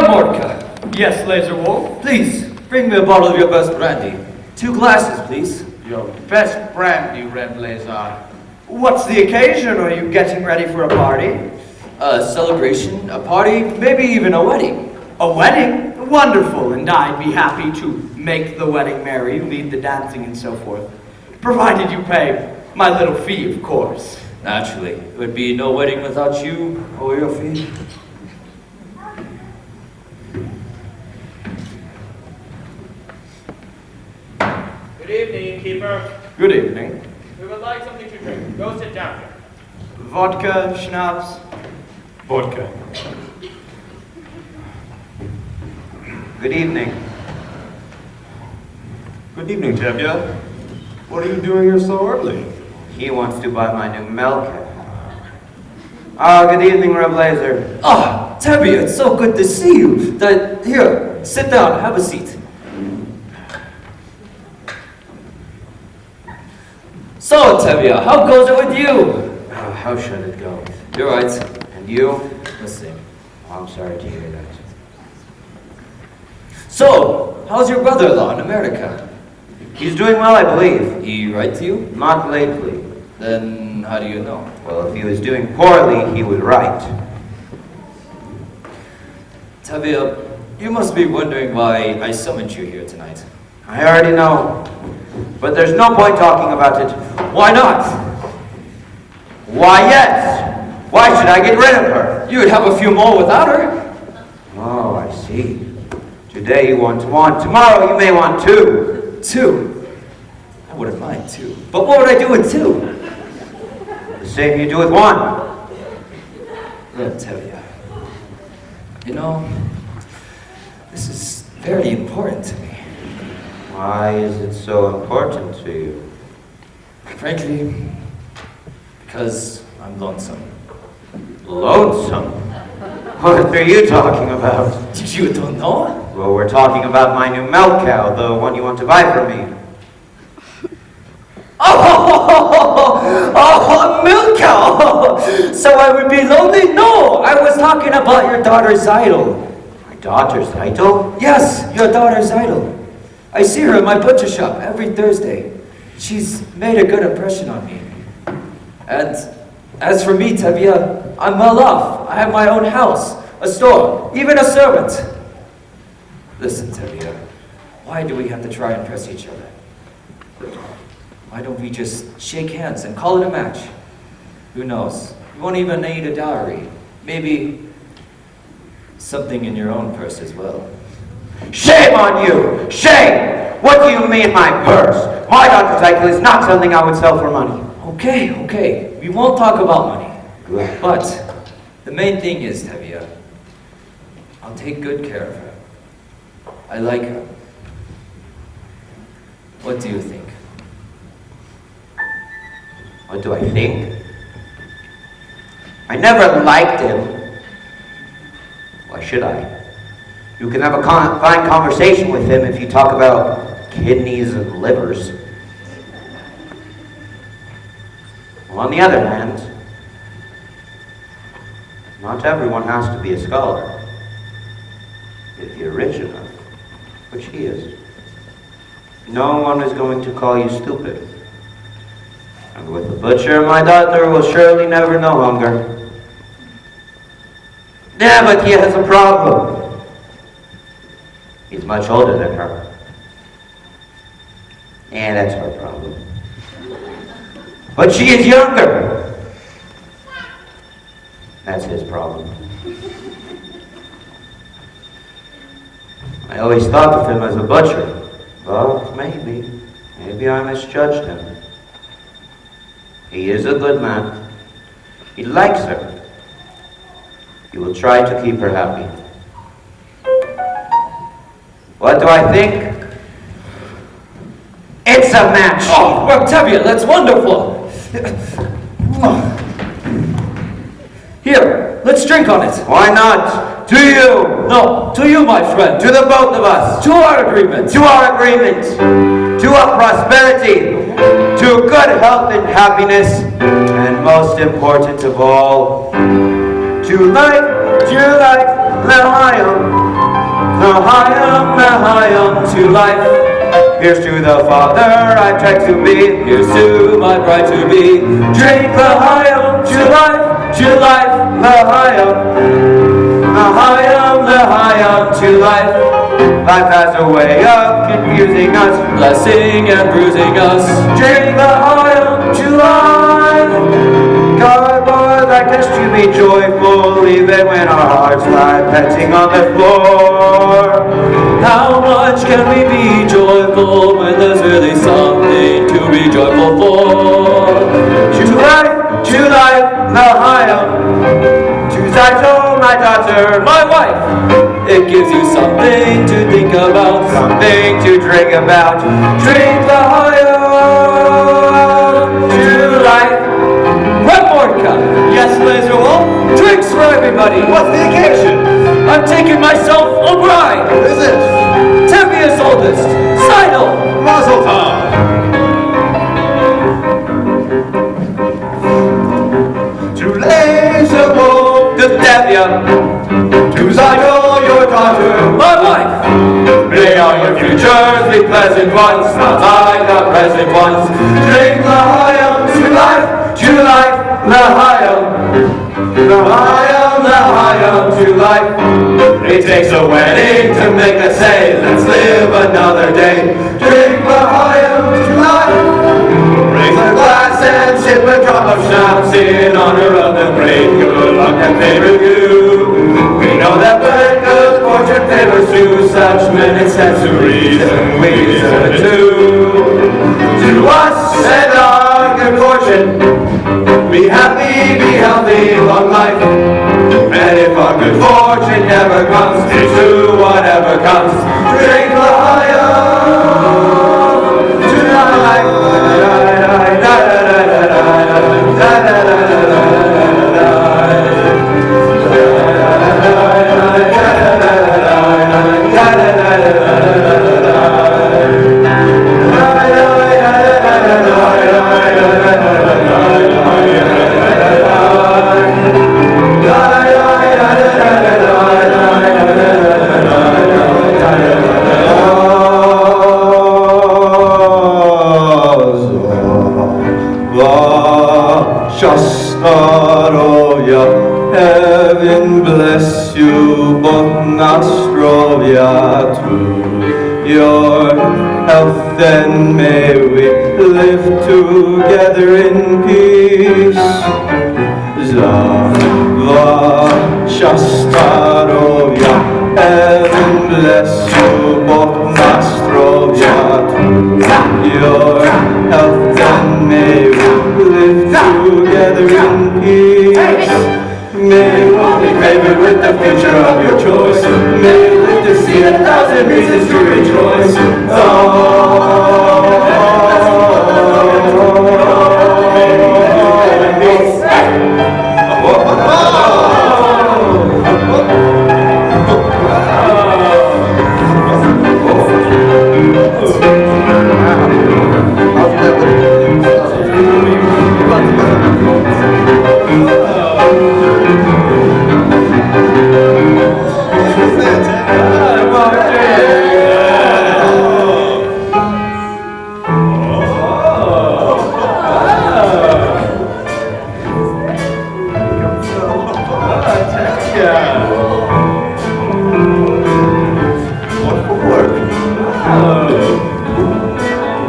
Speaker 5: Mordka,
Speaker 3: Yes, Laser Wolf.
Speaker 5: please bring me a bottle of your best brandy. 2 glasses, please.
Speaker 3: Your best brandy, Red Blazer. What's the occasion? Are you getting ready for a party?
Speaker 5: A celebration, a party, maybe even a wedding.
Speaker 3: A wedding? Wonderful, and I'd be happy to make the wedding merry, lead the dancing and so forth. Provided you pay my little fee, of course.
Speaker 5: Naturally, it would be no wedding without you or your fee.
Speaker 10: Good evening, keeper.
Speaker 3: Good evening.
Speaker 10: We would like something to drink. Go sit down here.
Speaker 3: Vodka, schnapps.
Speaker 8: Vodka.
Speaker 1: Good evening.
Speaker 2: Good evening, Tevye. What are you doing here so early?
Speaker 1: He wants to buy my new milk. Good evening, Red Blazer.
Speaker 5: Ah, Tevye, it's so good to see you. Here, sit down, have a seat. So, Tevye, how goes it with you?
Speaker 1: How should it go?
Speaker 5: You're right.
Speaker 1: And you?
Speaker 5: The same.
Speaker 1: I'm sorry to hear that.
Speaker 5: So, how's your brother-in-law in America?
Speaker 1: He's doing well, I believe.
Speaker 5: He write to you?
Speaker 1: Not lately.
Speaker 5: Then how do you know?
Speaker 1: Well, if he was doing poorly, he would write.
Speaker 5: Tevye, you must be wondering why I summoned you here tonight.
Speaker 1: I already know. But there's no point talking about it.
Speaker 5: Why not?
Speaker 1: Why, yes! Why should I get rid of her?
Speaker 5: You would have a few more without her.
Speaker 1: Oh, I see. Today you want one. Tomorrow you may want 2.
Speaker 5: 2? I wouldn't mind 2. But what would I do with 2?
Speaker 1: The same you do with 1.
Speaker 5: I'll tell you. You know, this is very important to me.
Speaker 1: Why is it so important to you?
Speaker 5: Frankly, because I'm lonesome.
Speaker 1: Lonesome? What are you talking about?
Speaker 5: You don't know?
Speaker 1: Well, we're talking about my new milk cow, the one you want to buy from me.
Speaker 5: Oh, milk cow! So I would be lonely? No, I was talking about your daughter's idol.
Speaker 1: My daughter's idol?
Speaker 5: Yes, your daughter's idol. I see her in my butcher shop every Thursday. She's made a good impression on me. And as for me, Tevye, I'm well off. I have my own house, a store, even a servant. Listen, Tevye, why do we have to try and impress each other? Why don't we just shake hands and call it a match? Who knows? You won't even need a dowry. Maybe something in your own purse as well.
Speaker 1: Shame on you! Shame! What do you mean my purse? My daughter's idol is not something I would sell for money.
Speaker 5: Okay. We won't talk about money.
Speaker 1: Good.
Speaker 5: But the main thing is, Tevye, I'll take good care of her. I like her. What do you think?
Speaker 1: What do I think? I never liked him. Why should I? You can have a fine conversation with him if you talk about kidneys and livers. Well, on the other hand, not everyone has to be a scholar. If you're rich enough, which he is, no one is going to call you stupid. And with the butcher, my daughter will surely never know hunger. Yeah, but he has a problem. He's much older than her. Yeah, that's her problem. But she is younger. That's his problem. I always thought of him as a butcher. But maybe I misjudged him. He is a good man. He likes her. He will try to keep her happy. What do I think? It's a match!
Speaker 5: Oh, Octavia, that's wonderful! Here, let's drink on it.
Speaker 1: Why not? To you!
Speaker 5: No, to you, my friend.
Speaker 1: To the both of us!
Speaker 5: To our agreement.
Speaker 1: To our agreement! To our prosperity! To good health and happiness! And most important of all, to life, the lion! L'chaim to life. Here's to the father I tried to be. Here's to my bride to be. Drink l'chaim to life, l'chaim. L'chaim to life. Life has a way of confusing us, blessing and bruising us. Drink l'chaim to life. God would like us to be joyful even when our hearts lie panting on the floor. How much can we be joyful when there's really something to be joyful for? To life, l'chaim. To Zaito, my daughter, my wife. It gives you something to think about, something to drink about. Drink l'chaim to life. One more cup.
Speaker 3: Yes, Laser Wolf?
Speaker 1: Drinks for everybody.
Speaker 3: What's the occasion?
Speaker 1: I'm taking myself a bride.
Speaker 3: Who is it?
Speaker 1: Tevia's oldest, Seidel.
Speaker 3: Mazel tov.
Speaker 2: To Laser Wolf,
Speaker 1: To Tevia,
Speaker 2: to Zygo, your daughter.
Speaker 1: my wife. May all your futures be pleasant ones, not like the present ones. Drink l'chaim to life, l'chaim. L'chaim to life. It takes a wedding to make us say, let's live another day. Drink l'chaim to life. Raise a glass and sip a drop of schnapps in honor of the great good luck that favored you. We know that when good fortune favors you, such men and centuries, and we deserve it too. To us and our good fortune, be happy, be healthy, long life. And if our good fortune never comes, it's to whatever comes. Drink l'chaim to life.
Speaker 2: Heaven bless you, both Nostrovia, to your health, and may we live together in peace. Zava Shastarovia, heaven bless you, both Nostrovia, to your health, and may we live together in peace. May you all be favored with the future of your choice. May you live to see 1,000 reasons to rejoice.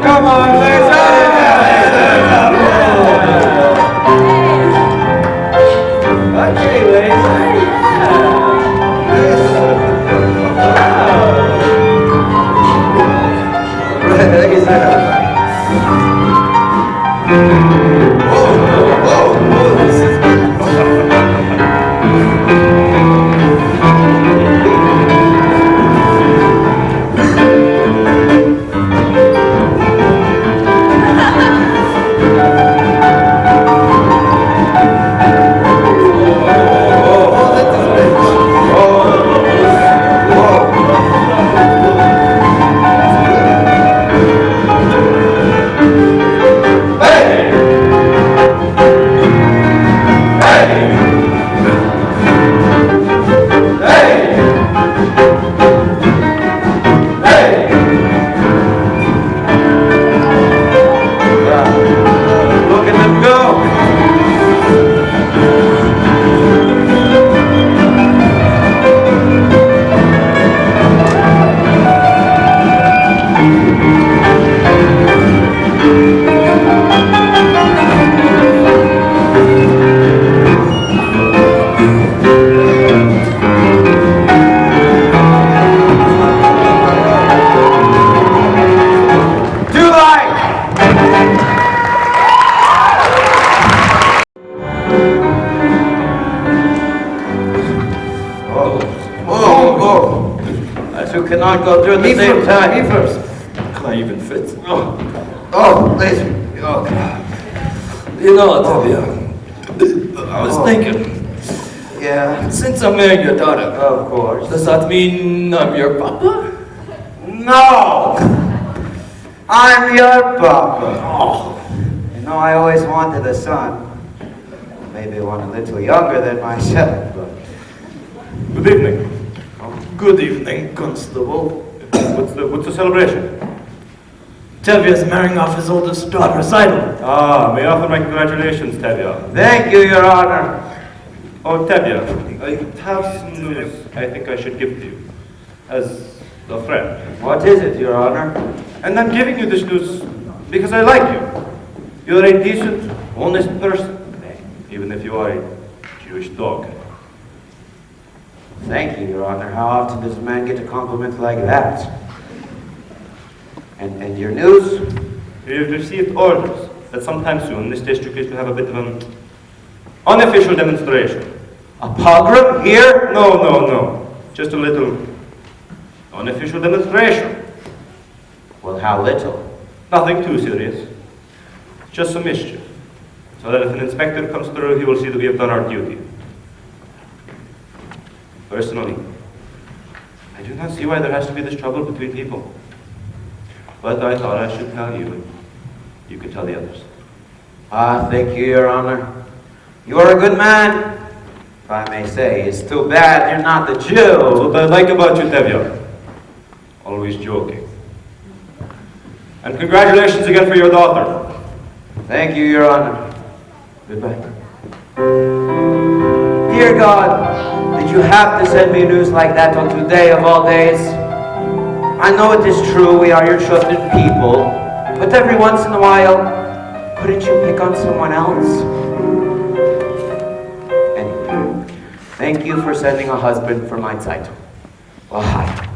Speaker 1: Come on, Laser! cannot go through at the same time.
Speaker 5: Me first. Can I even fit?
Speaker 1: Oh, please. Oh.
Speaker 5: You know, Tavia, I was thinking,
Speaker 1: Yeah.
Speaker 5: since I'm marrying your daughter,
Speaker 1: Of course.
Speaker 5: does that mean I'm your papa?
Speaker 1: No! I'm your papa.
Speaker 5: Oh,
Speaker 1: You know, I always wanted a son. Maybe one a little younger than myself, but...
Speaker 8: Good evening.
Speaker 5: good evening, Constable.
Speaker 8: What's the celebration?
Speaker 5: Tavia's marrying off his oldest daughter, Seidel.
Speaker 8: Ah, may I offer my congratulations, Tavia.
Speaker 1: Thank you, Your Honor.
Speaker 8: Oh, Tavia, I have some news I think I should give to you, as a friend.
Speaker 1: What is it, Your Honor?
Speaker 8: And I'm giving you this news because I like you. You're a decent, honest person, even if you are a Jewish dog.
Speaker 1: Thank you, Your Honor. How often does a man get a compliment like that? And your news?
Speaker 8: We've received orders that sometime soon this district is to have a bit of an unofficial demonstration.
Speaker 1: A pogrom here?
Speaker 8: No. Just a little unofficial demonstration.
Speaker 1: Well, how little?
Speaker 8: Nothing too serious. Just some mischief. So that if an inspector comes through, he will see that we have done our duty. Personally, I do not see why there has to be this trouble between people. But I thought I should tell you, and you could tell the others.
Speaker 1: Ah, thank you, Your Honor. You are a good man, if I may say. It's too bad you're not the Jew.
Speaker 8: What I like about you, Tevye, always joking. And congratulations again for your daughter.
Speaker 1: Thank you, Your Honor. Goodbye. Dear God, did you have to send me news like that on today of all days? I know it is true we are your trusted people, but every once in a while, couldn't you pick on someone else? Anyway, thank you for sending a husband for my title. Well, hi.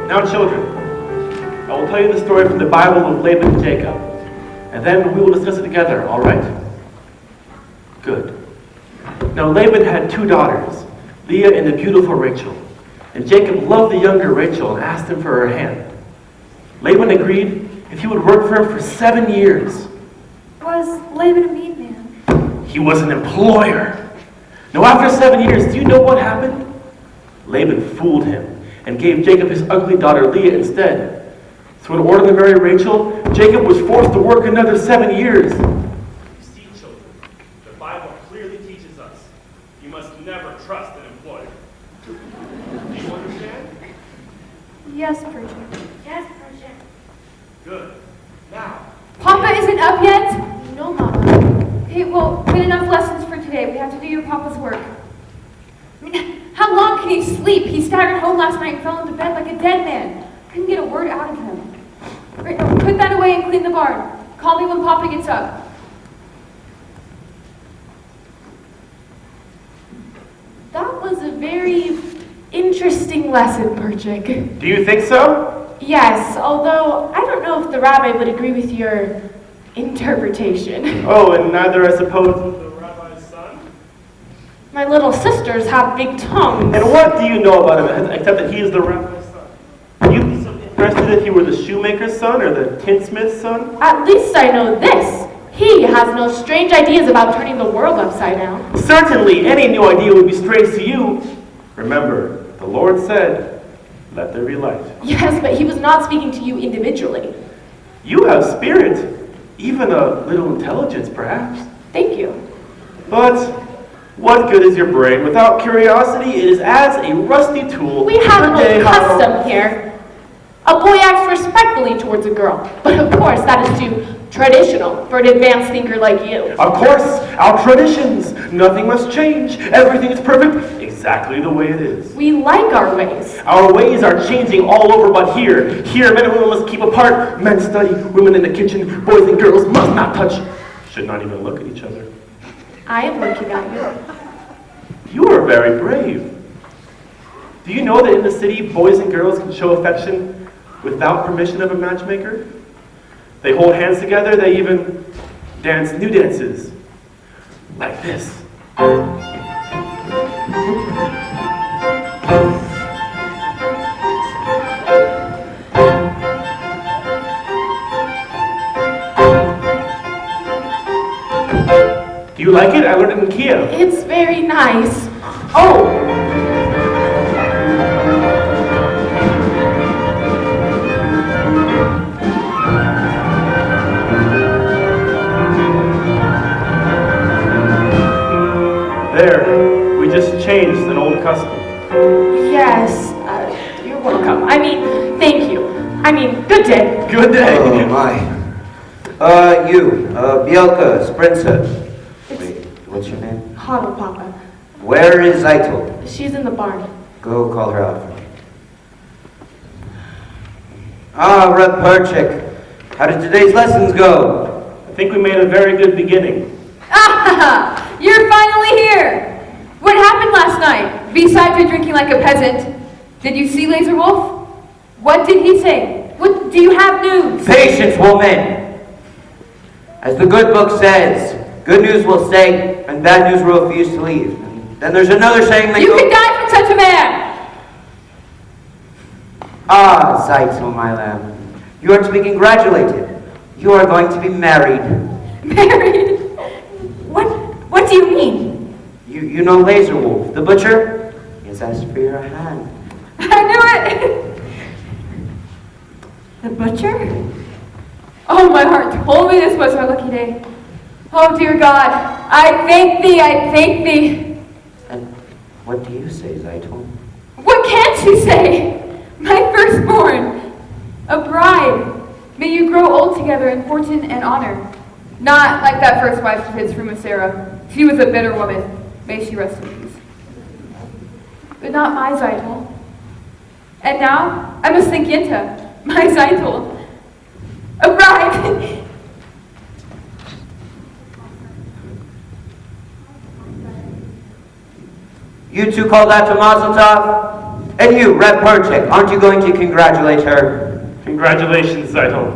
Speaker 8: Now, children, I will tell you the story from the Bible of Laban and Jacob, and then we will discuss it together, all right? Good. Now, Laban had two daughters, Leah and the beautiful Rachel, and Jacob loved the younger Rachel and asked him for her hand. Laban agreed if he would work for him for 7 years.
Speaker 4: Was Laban a mean man?
Speaker 8: He was an employer. Now, after 7 years, do you know what happened? Laban fooled him and gave Jacob his ugly daughter Leah instead. So in order to marry Rachel, Jacob was forced to work another 7 years.
Speaker 10: You see, children, the Bible clearly teaches us you must never trust an employer. Do you understand?
Speaker 4: Yes, Bridget.
Speaker 7: Yes, Bridget.
Speaker 10: Good. Now,
Speaker 4: Papa isn't up yet?
Speaker 7: No, Mama.
Speaker 4: Hey, well, we had enough lessons for today. We have to do your Papa's work. I mean, how long can he sleep? He staggered home last night and fell into bed like a dead man. Couldn't get a word out of him. Right, put that away and clean the barn. Call me when Papa gets up.
Speaker 7: That was a very interesting lesson, Perchik.
Speaker 8: Do you think so?
Speaker 7: Yes, although I don't know if the rabbi would agree with your interpretation.
Speaker 8: Oh, and neither, I suppose, the rabbi's son?
Speaker 7: My little sisters have big tongues.
Speaker 8: And what do you know about him, except that he is the rabbi's son? Would you be so interested if he were the shoemaker's son or the tinsmith's son?
Speaker 7: At least I know this. He has no strange ideas about turning the world upside down.
Speaker 8: Certainly, any new idea would be strange to you. Remember, the Lord said, "Let there be light."
Speaker 7: Yes, but he was not speaking to you individually.
Speaker 8: You have spirit, even a little intelligence, perhaps.
Speaker 7: Thank you.
Speaker 8: But what good is your brain? Without curiosity, it is as a rusty tool.
Speaker 7: We have
Speaker 8: Good
Speaker 7: no
Speaker 8: day, Harold.
Speaker 7: custom here. A boy acts respectfully towards a girl, but of course that is too traditional for an advanced thinker like you.
Speaker 8: Of course, our traditions. Nothing must change. Everything is perfect, exactly the way it is.
Speaker 7: We like our ways.
Speaker 8: Our ways are changing all over but here. Here, men and women must keep apart. Men study, women in the kitchen, boys and girls must not touch. Should not even look at each other.
Speaker 7: I am looking at you.
Speaker 8: You are very brave. Do you know that in the city, boys and girls can show affection without permission of a matchmaker? They hold hands together, they even dance new dances. Like this. Do you like it? I learned it in Kiev.
Speaker 7: It's very nice. Oh,
Speaker 8: There, we just changed an old custom.
Speaker 7: yes. You're welcome. I mean, thank you. I mean, good day.
Speaker 8: Good day.
Speaker 1: Oh, my. Bielka, Sprinza. Wait, what's your name?
Speaker 7: Huddle, Papa.
Speaker 1: Where is Eitel?
Speaker 7: She's in the barn.
Speaker 1: Go call her out for me. Ah, Reb Perchik. How did today's lessons go?
Speaker 8: I think we made a very good beginning.
Speaker 4: Ah, you're finally here! What happened last night? Besides your drinking like a peasant, did you see Laser Wolf? What did he say? What do you have news?
Speaker 1: Patience, woman! As the good book says, good news will stay, and bad news will refuse to leave. And then there's another saying that
Speaker 4: You could die from such a man!
Speaker 1: Ah, Zeitel, my lamb. You are to be congratulated. You are going to be married.
Speaker 6: Married? What do you mean?
Speaker 1: You know Laser Wolf, the butcher? He has asked for your hand.
Speaker 4: I knew it!
Speaker 6: The butcher?
Speaker 4: Oh, my heart told me this was our lucky day. Oh, dear God, I thank thee, I thank thee.
Speaker 1: And what do you say, Zeitel?
Speaker 4: What can she say? My firstborn, a bride. May you grow old together in fortune and honor. Not like that first wife of his from Sarah. She was a bitter woman. May she rest in peace. But not my Zeitel. And now, I must think Yenta, my Zeitel. A bride.
Speaker 1: You two call that to Mazel Tov? And you, Reb Perchik, aren't you going to congratulate her?
Speaker 8: Congratulations, Zeitel,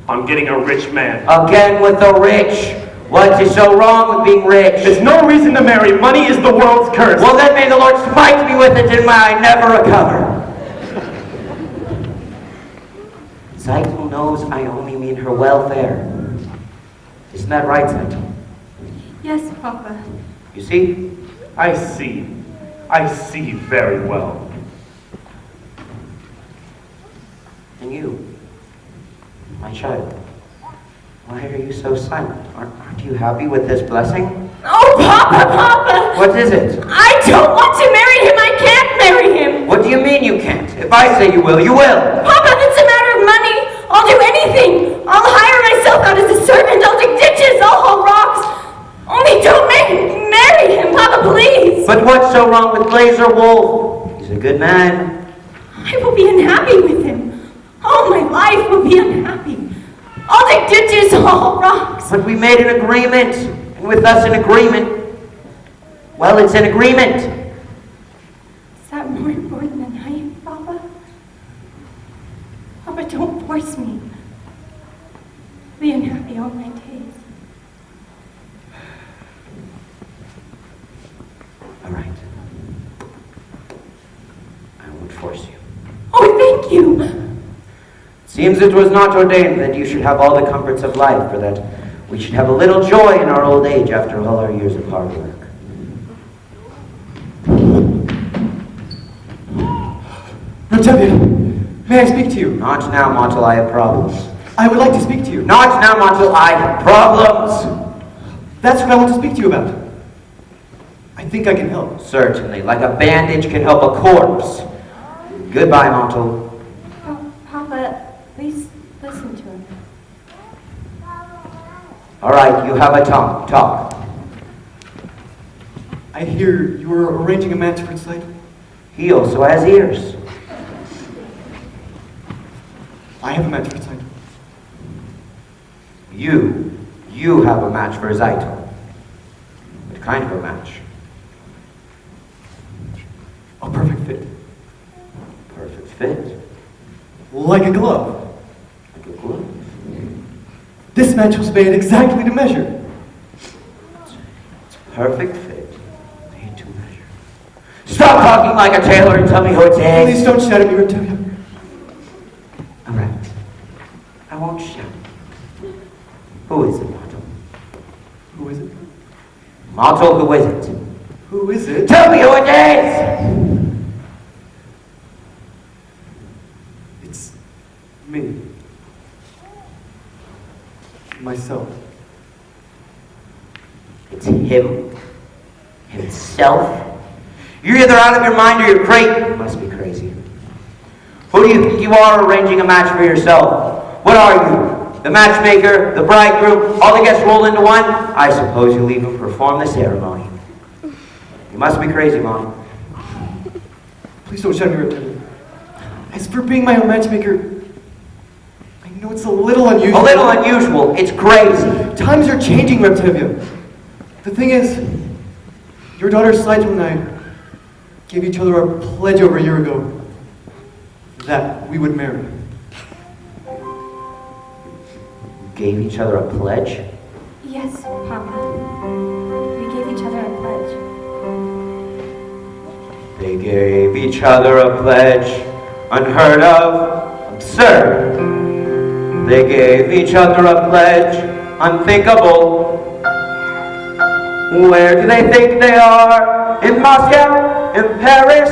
Speaker 8: on getting a rich man.
Speaker 1: Again with the rich. What is so wrong with being rich?
Speaker 8: There's no reason to marry. Money is the world's curse.
Speaker 1: Well, then may the Lord smite me with it and may I never recover. Zeitel knows I only mean her welfare. Isn't that right, Zeitel?
Speaker 6: Yes, Papa.
Speaker 1: You see?
Speaker 8: I see. I see very well.
Speaker 1: And you, my child, why are you so silent? Aren't you happy with this blessing?
Speaker 6: Oh, Papa!
Speaker 1: What is it?
Speaker 6: I don't want to marry him! I can't marry him!
Speaker 1: What do you mean you can't? If I say you will, you will.
Speaker 6: Papa, if it's a matter of money, I'll do anything! I'll hire myself out as a servant, I'll dig ditches, I'll haul rocks! Only don't make me marry him, Papa, please!
Speaker 1: But what's so wrong with Laser Wolf? He's a good man.
Speaker 6: I will be unhappy with him. All my life will be unhappy. I'll dig ditches, I'll haul rocks.
Speaker 1: But we made an agreement. And with us an agreement, well, it's an agreement.
Speaker 6: Is that more important than I am, Papa?
Speaker 1: force you.
Speaker 6: Oh, thank you.
Speaker 1: Seems it was not ordained that you should have all the comforts of life, for that we should have a little joy in our old age after all our years of hard work.
Speaker 9: Rotevia, may I speak to you?
Speaker 1: Not now, Montel, I have problems.
Speaker 9: I would like to speak to you.
Speaker 1: Not now, Montel, I have problems.
Speaker 9: That's what I want to speak to you about. I think I can help.
Speaker 1: Certainly, like a bandage can help a corpse. Goodbye, Montel.
Speaker 6: Papa, please listen to him.
Speaker 1: All right, you have a tongue. Talk.
Speaker 9: I hear you are arranging a match for tonight.
Speaker 1: He also has ears.
Speaker 9: I have a match for tonight.
Speaker 1: You have a match for Zaito. What kind of a match?
Speaker 9: A perfect fit.
Speaker 1: Perfect fit.
Speaker 9: Like a glove.
Speaker 1: Like a glove.
Speaker 9: This match was made exactly to measure.
Speaker 1: It's a perfect fit. Made to measure. Stop talking like a tailor and tell me who it is.
Speaker 9: Please don't shout at me, Rotevia.
Speaker 1: All right. I won't shout. Who is it, Montel?
Speaker 9: Who is it?
Speaker 1: Montel, who is it?
Speaker 9: Who is it?
Speaker 1: Tell me who it is!
Speaker 9: It's me. Myself.
Speaker 1: It's him. Himself. You're either out of your mind or you're crazy. You must be crazy. Who do you think you are arranging a match for yourself? What are you? The matchmaker, the bridegroom, all the guests roll into one? I suppose you'll even perform the ceremony. You must be crazy, Mom.
Speaker 9: Please don't shout at me, Rotevia. As for being my own matchmaker, I know it's a little unusual.
Speaker 1: A little unusual. It's crazy.
Speaker 9: Times are changing, Rotevia. The thing is, your daughter Saito and I gave each other our pledge over a year ago that we would marry.
Speaker 1: Gave each other a pledge?
Speaker 6: Yes, Papa. We gave each other a pledge.
Speaker 1: They gave each other a pledge, unheard of, absurd. They gave each other a pledge, unthinkable. Where do they think they are? In Moscow? In Paris?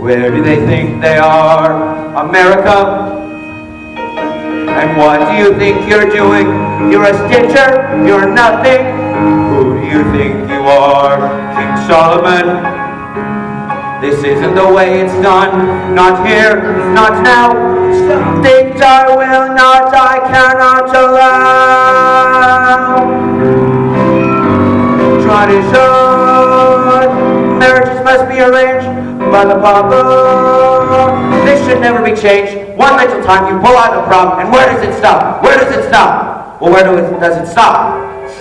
Speaker 1: Where do they think they are? America? And what do you think you're doing? You're a stitcher? You're nothing? Who do you think you are? King Solomon? This isn't the way it's done. Not here, not now. Some things I will not, I cannot allow. Tradition, marriages must be arranged by the Papa. This should never be changed. One little time you pull out the problem, and where does it stop? Where does it stop? Well, does it stop?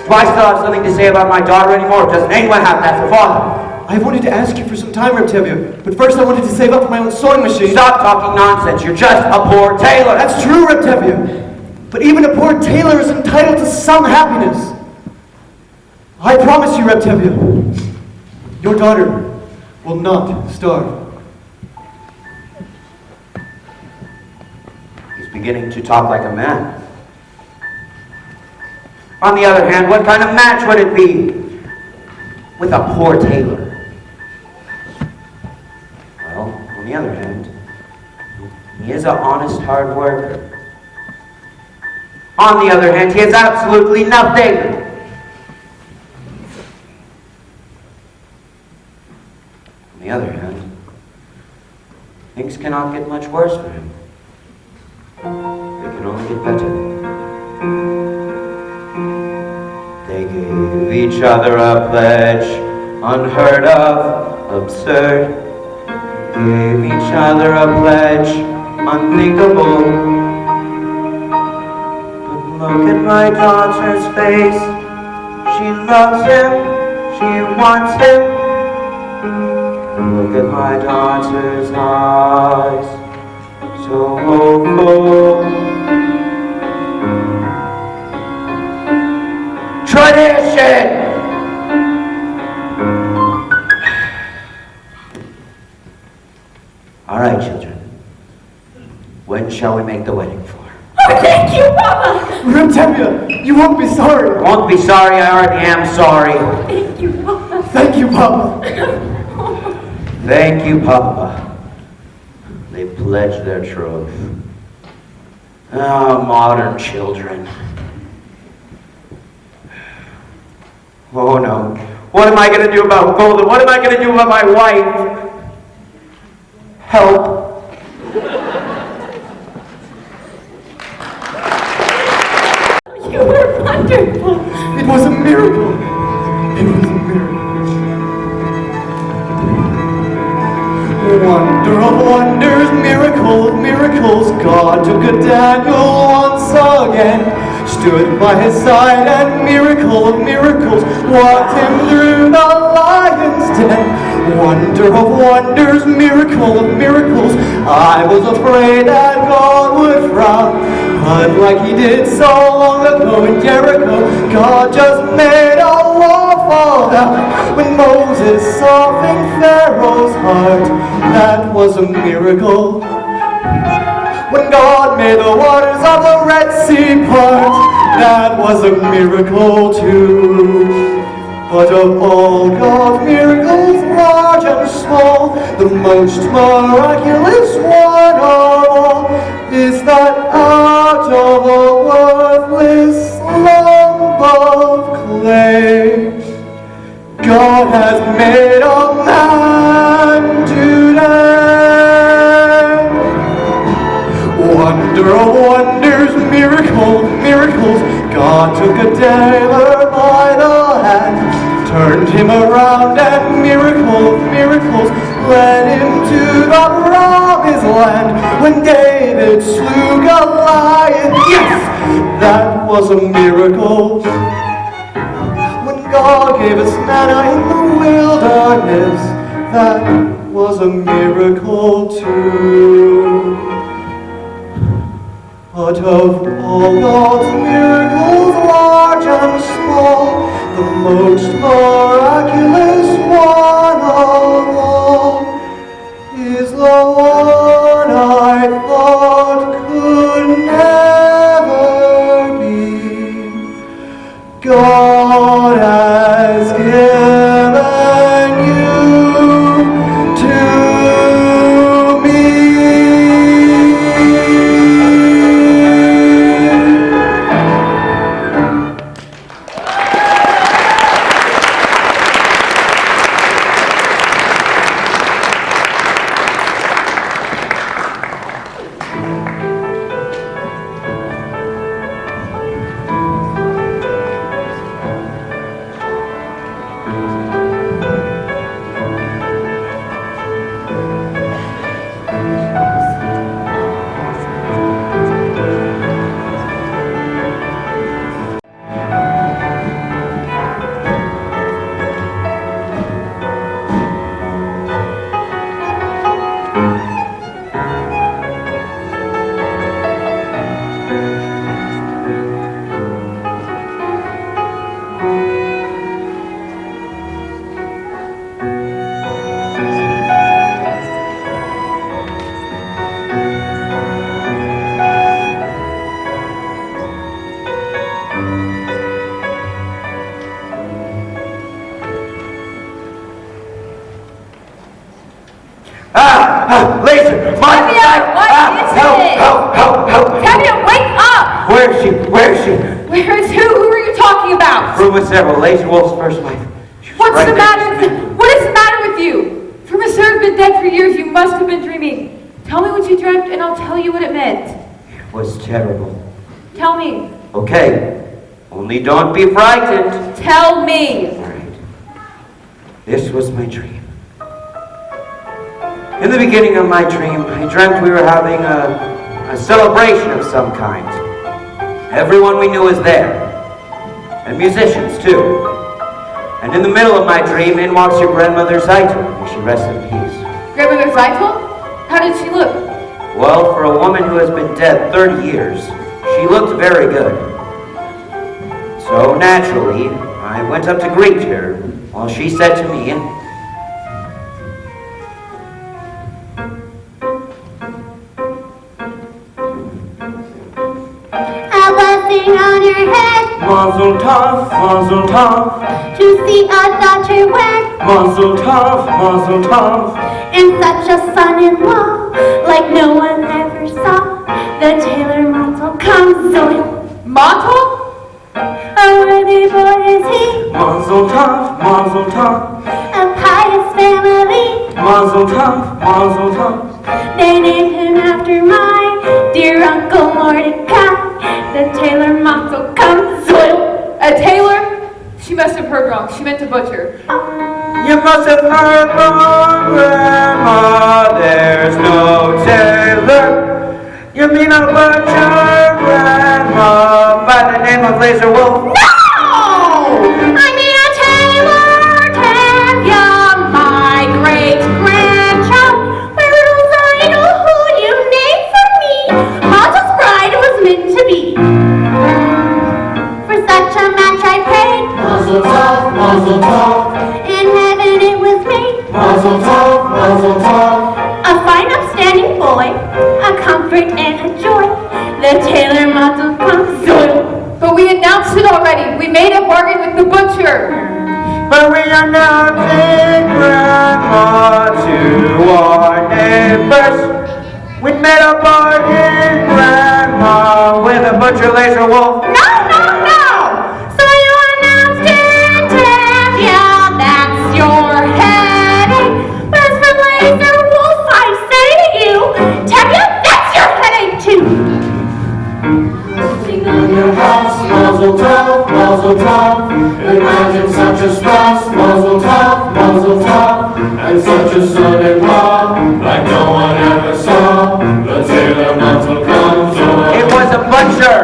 Speaker 1: Do I still have something to say about my daughter anymore? Or doesn't anyone have that for father?
Speaker 9: I've wanted to ask you for some time, Rotevia, but first I wanted to save up for my own sewing machine.
Speaker 1: Stop talking nonsense. You're just a poor tailor.
Speaker 9: That's true, Rotevia. But even a poor tailor is entitled to some happiness. I promise you, Rotevia, your daughter will not starve.
Speaker 1: He's beginning to talk like a man. On the other hand, what kind of match would it be with a poor tailor? Well, on the other hand, he is an honest, hard worker. On the other hand, he has absolutely nothing. On the other hand, things cannot get much worse for him. They can only get better. They gave each other a pledge, unheard of, absurd. Gave each other a pledge, unthinkable. But look at my daughter's face. She loves him, she wants him. Look at my daughter's eyes, so hopeful. Tradition! All right, children. When shall we make the wedding floor?
Speaker 6: Oh, thank you, Papa!
Speaker 9: Reb Tevye, you won't be sorry.
Speaker 1: I won't be sorry, I already am sorry.
Speaker 6: Thank you, Papa.
Speaker 9: Thank you, Papa.
Speaker 1: Thank you, Papa. They pledged their troth. Ah, modern children. Oh no. What am I going to do about Golden? What am I going to do about my wife? Help.
Speaker 6: You were wonderful.
Speaker 9: It was a miracle. It was a miracle. Wonder of wonders, miracle of miracles, God took a Daniel once again, stood by his side, and miracle of miracles, walked him through the lion's den. Wonder of wonders, miracle of miracles, I was afraid that God would frown. But like he did so long ago in Jericho, God just made a wall fall down. When Moses softened Pharaoh's heart, that was a miracle. When God made the waters of the Red Sea part, that was a miracle too. But of all God's miracles, large and small, the most miraculous one of all is that out of a worthless lump of clay, God has made a man today. Wonder of wonders, miracle of miracles, God took a tailor by the hand, turned him around, and miracle of miracles, led him to the promised land. When David slew Goliath, yes, that was a miracle. When God gave us manna in the wilderness, that was a miracle too. But of all God's miracles, large and small, the most miraculous one of all is the one I thought could never be. God has given you to me.
Speaker 1: Laser! My
Speaker 6: Tevye, what is
Speaker 1: help,
Speaker 6: it?
Speaker 1: help.
Speaker 6: Tevye, wake up!
Speaker 1: Where is she? Where is she?
Speaker 6: Where's who? Who are you talking about?
Speaker 1: Room with several. Laser Wolf's first wife. She was
Speaker 4: What's
Speaker 1: right
Speaker 4: the
Speaker 1: there.
Speaker 4: matter? What is the matter with you? From a sir been dead for years, you must have been dreaming. Tell me what you dreamt, and I'll tell you what it meant.
Speaker 1: It was terrible.
Speaker 4: Tell me.
Speaker 1: Okay. Only don't be frightened.
Speaker 4: Tell me.
Speaker 1: All right. This was my dream. In the beginning of my dream, I dreamt we were having a celebration of some kind. Everyone we knew was there. And musicians, too. And in the middle of my dream, in walks your grandmother Zeitel. May she rest in peace.
Speaker 4: Grandmother Zeitel? How did she look?
Speaker 1: Well, for a woman who has been dead 30 years, she looked very good. So naturally, I went up to greet her, while she said to me,
Speaker 3: Mazel tov, mazel tov,
Speaker 6: to see a daughter wed,
Speaker 3: mazel tov, mazel tov.
Speaker 6: and such a son-in-law like no one ever saw. The tailor Montel comes Zoil.
Speaker 4: Montel?
Speaker 6: A worthy boy is he,
Speaker 3: Mazel tov, mazel tov,
Speaker 6: a pious family.
Speaker 3: mazel tov, mazel tov.
Speaker 6: They named him after my dear Uncle Mordecai. The tailor Montel comes Zoil.
Speaker 4: A tailor? She must have heard wrong. She meant a butcher.
Speaker 1: You must have heard wrong, Grandma. There's no tailor. You mean a butcher, Grandma, by the name of Laser Wolf?
Speaker 6: No! I mean a tailor, Tavia, my great-grandchild. My little idol who you named for me. Montel's bride was meant to be. For such a match I prayed.
Speaker 2: Mazel tov, mazel tov,
Speaker 6: In heaven it was made.
Speaker 2: mazel tov, mazel tov.
Speaker 6: A fine upstanding boy, a comfort and a joy. The tailor Montel comes Zoil.
Speaker 4: But we announced it already. We made a bargain with the butcher.
Speaker 1: But we announced it, Grandma, to our neighbors. We made a bargain, Grandma, with a butcher, Laser Wolf.
Speaker 6: No, no, no! So you announced it, Tavia, that's your headache. But as for Laser Wolf, I say to you, Tavia, that's your headache too.
Speaker 2: In your house, mazel tov, mazel tov. Imagine such a spouse, mazel tov, mazel tov. And such a son-in-law, like no one ever saw. The tailor Montel comes on.
Speaker 1: It was a butcher.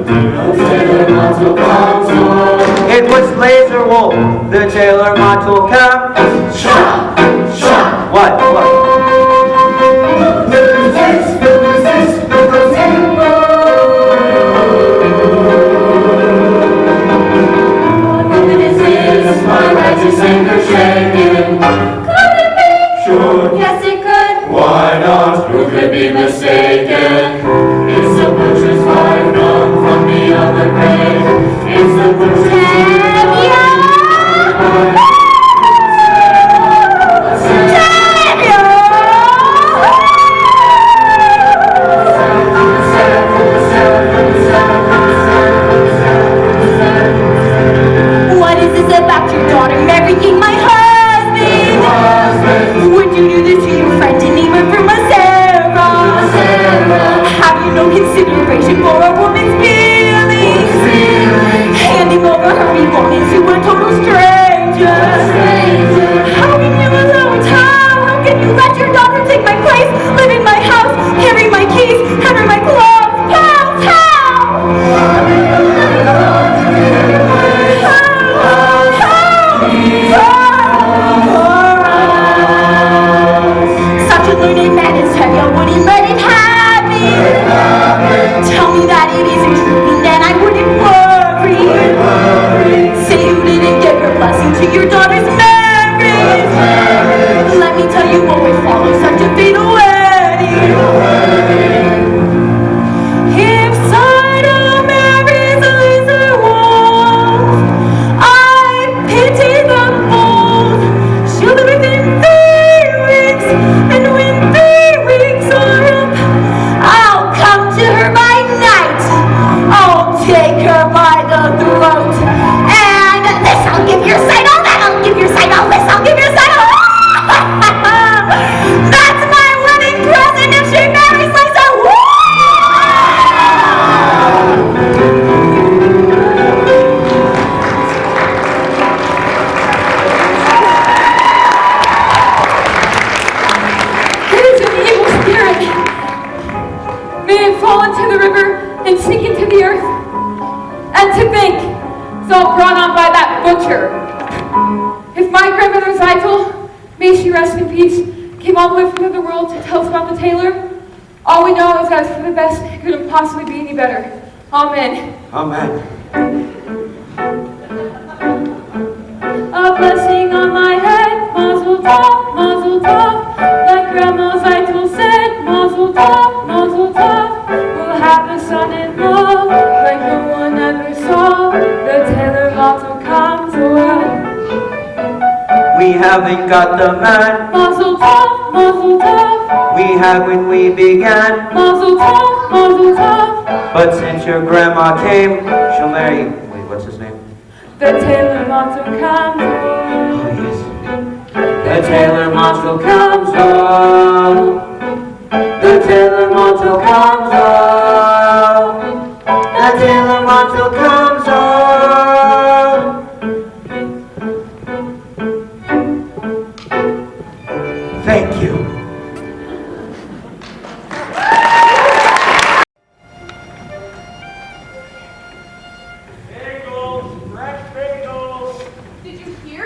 Speaker 2: The tailor Montel comes on.
Speaker 1: It was Laser Wolf. The tailor Montel come.
Speaker 2: Shop, shop.
Speaker 1: What?
Speaker 2: Fiddler's this, fiddler's this, fiddler's in. My righteous anger shaken.
Speaker 6: Could it be?
Speaker 2: Sure.
Speaker 6: Yes, it could.
Speaker 2: Why not? Who could be mistaken? It's the butcher's wife known from beyond the grave. It's the butcher's
Speaker 6: Tavia! What is this about your daughter marrying my husband? Would you do this to your friend and neighbor from Sarah? Have you no consideration for a woman's feelings? Handing over her belongings to a total stranger. How can you allow it? How can you let your daughter take my place, live in my house, carry my keys, cover my clothes? How? Such a learned man is heavy, I wouldn't let it happen. Tell me that it isn't true, and then I wouldn't worry. Say you didn't give your blessing to your daughter's marriage. Let me tell you what would follow such a fatal wedding. If Sidon marries Laser Wolf, I pity the bold. She'll be within 3 weeks, and when 3 weeks are up, I'll come to her by night. I'll take her by the throat, and this I'll give your Sidon, that I'll give your Sidon, this I'll give your Sidon. That's my wedding present if she marries Laser Wolf.
Speaker 4: It is an evil spirit. May it fall into the river and sink into the earth. And to think, it's all brought on by that butcher. If my grandmother's idol, may she rest in peace, came all the way from the world to tell us about the tailor, all we know is that it's for the best. It couldn't possibly be any better. Amen.
Speaker 1: Amen.
Speaker 4: A blessing on my head, mazel tov, like grandma's idol said, mazel tov, we'll have a son-in-law like no one ever saw.
Speaker 1: haven't got the man
Speaker 6: Mazel tov, mazel tov,
Speaker 1: we had when we began.
Speaker 6: mazel tov, mazel tov.
Speaker 1: But since your grandma came, she'll marry. Wait, what's his name?
Speaker 4: The tailor monster comes.
Speaker 1: Oh, yes. The tailor monster comes home. The tailor monster comes home. The tailor monster comes home. Thank you.
Speaker 10: Bagels, fresh bagels.
Speaker 11: Did you hear?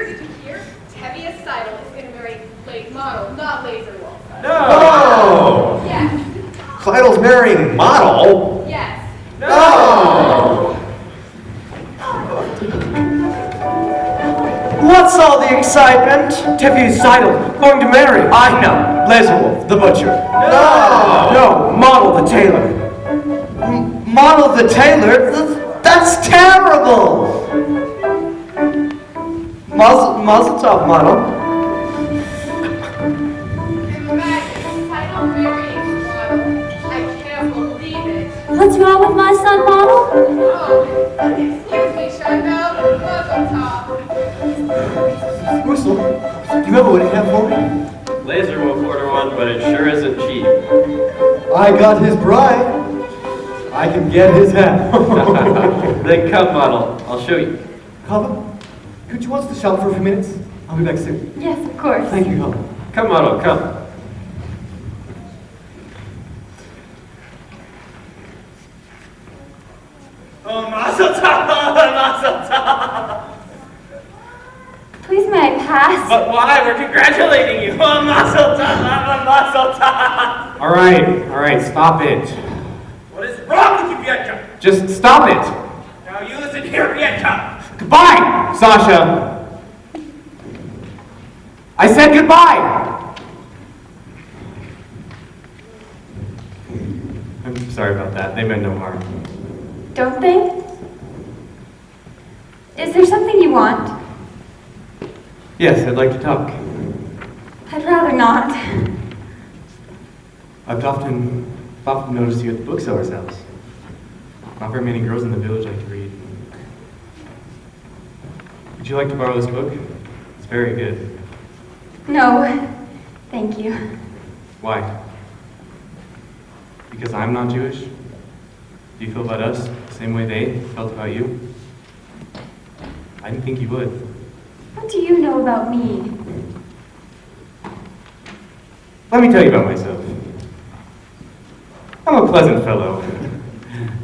Speaker 11: Tevye Seidel is going to marry late model, not Laser Wolf.
Speaker 9: No!
Speaker 11: Yes.
Speaker 9: Seidel's marrying model?
Speaker 11: Yes.
Speaker 9: No!
Speaker 3: What's all the excitement? Tevye Seidel going to marry. I know. Laserwolf, the butcher.
Speaker 9: No!
Speaker 3: No, Model the tailor.
Speaker 9: Model the tailor? That's terrible! Mazel tov, model.
Speaker 11: Imagine Seidel marrying model. I can't believe it.
Speaker 6: What's wrong with my son, Model?
Speaker 11: Oh, excuse me, Shundell. Mazel tov.
Speaker 9: Whistle, do you have a wedding hat for me?
Speaker 12: Laser will order one, but it sure isn't cheap.
Speaker 9: I got his bride. I can get his hat.
Speaker 12: Then come, model. I'll show you.
Speaker 9: Hava, could you watch the shop for a few minutes? I'll be back soon.
Speaker 4: Yes, of course.
Speaker 9: Thank you, Hava.
Speaker 12: Come, model, come.
Speaker 10: Oh, mazel tov, mazel tov.
Speaker 4: Please may I pass?
Speaker 10: But why? We're congratulating you. Oh, mazel tov, mazel tov.
Speaker 3: All right, stop it.
Speaker 10: What is wrong with you, Vietka?
Speaker 3: Just stop it.
Speaker 10: Now you listen here, Vietka.
Speaker 3: Goodbye, Sasha. I said goodbye. I'm sorry about that. They meant no harm.
Speaker 4: Don't they? Is there something you want?
Speaker 3: Yes, I'd like to talk.
Speaker 4: I'd rather not.
Speaker 3: I've often noticed you at the bookseller's house. Not very many girls in the village like to read. Would you like to borrow this book? It's very good.
Speaker 4: No, thank you.
Speaker 3: Why? Because I'm not Jewish? Do you feel about us the same way they felt about you? I didn't think you would.
Speaker 4: What do you know about me?
Speaker 3: Let me tell you about myself. I'm a pleasant fellow.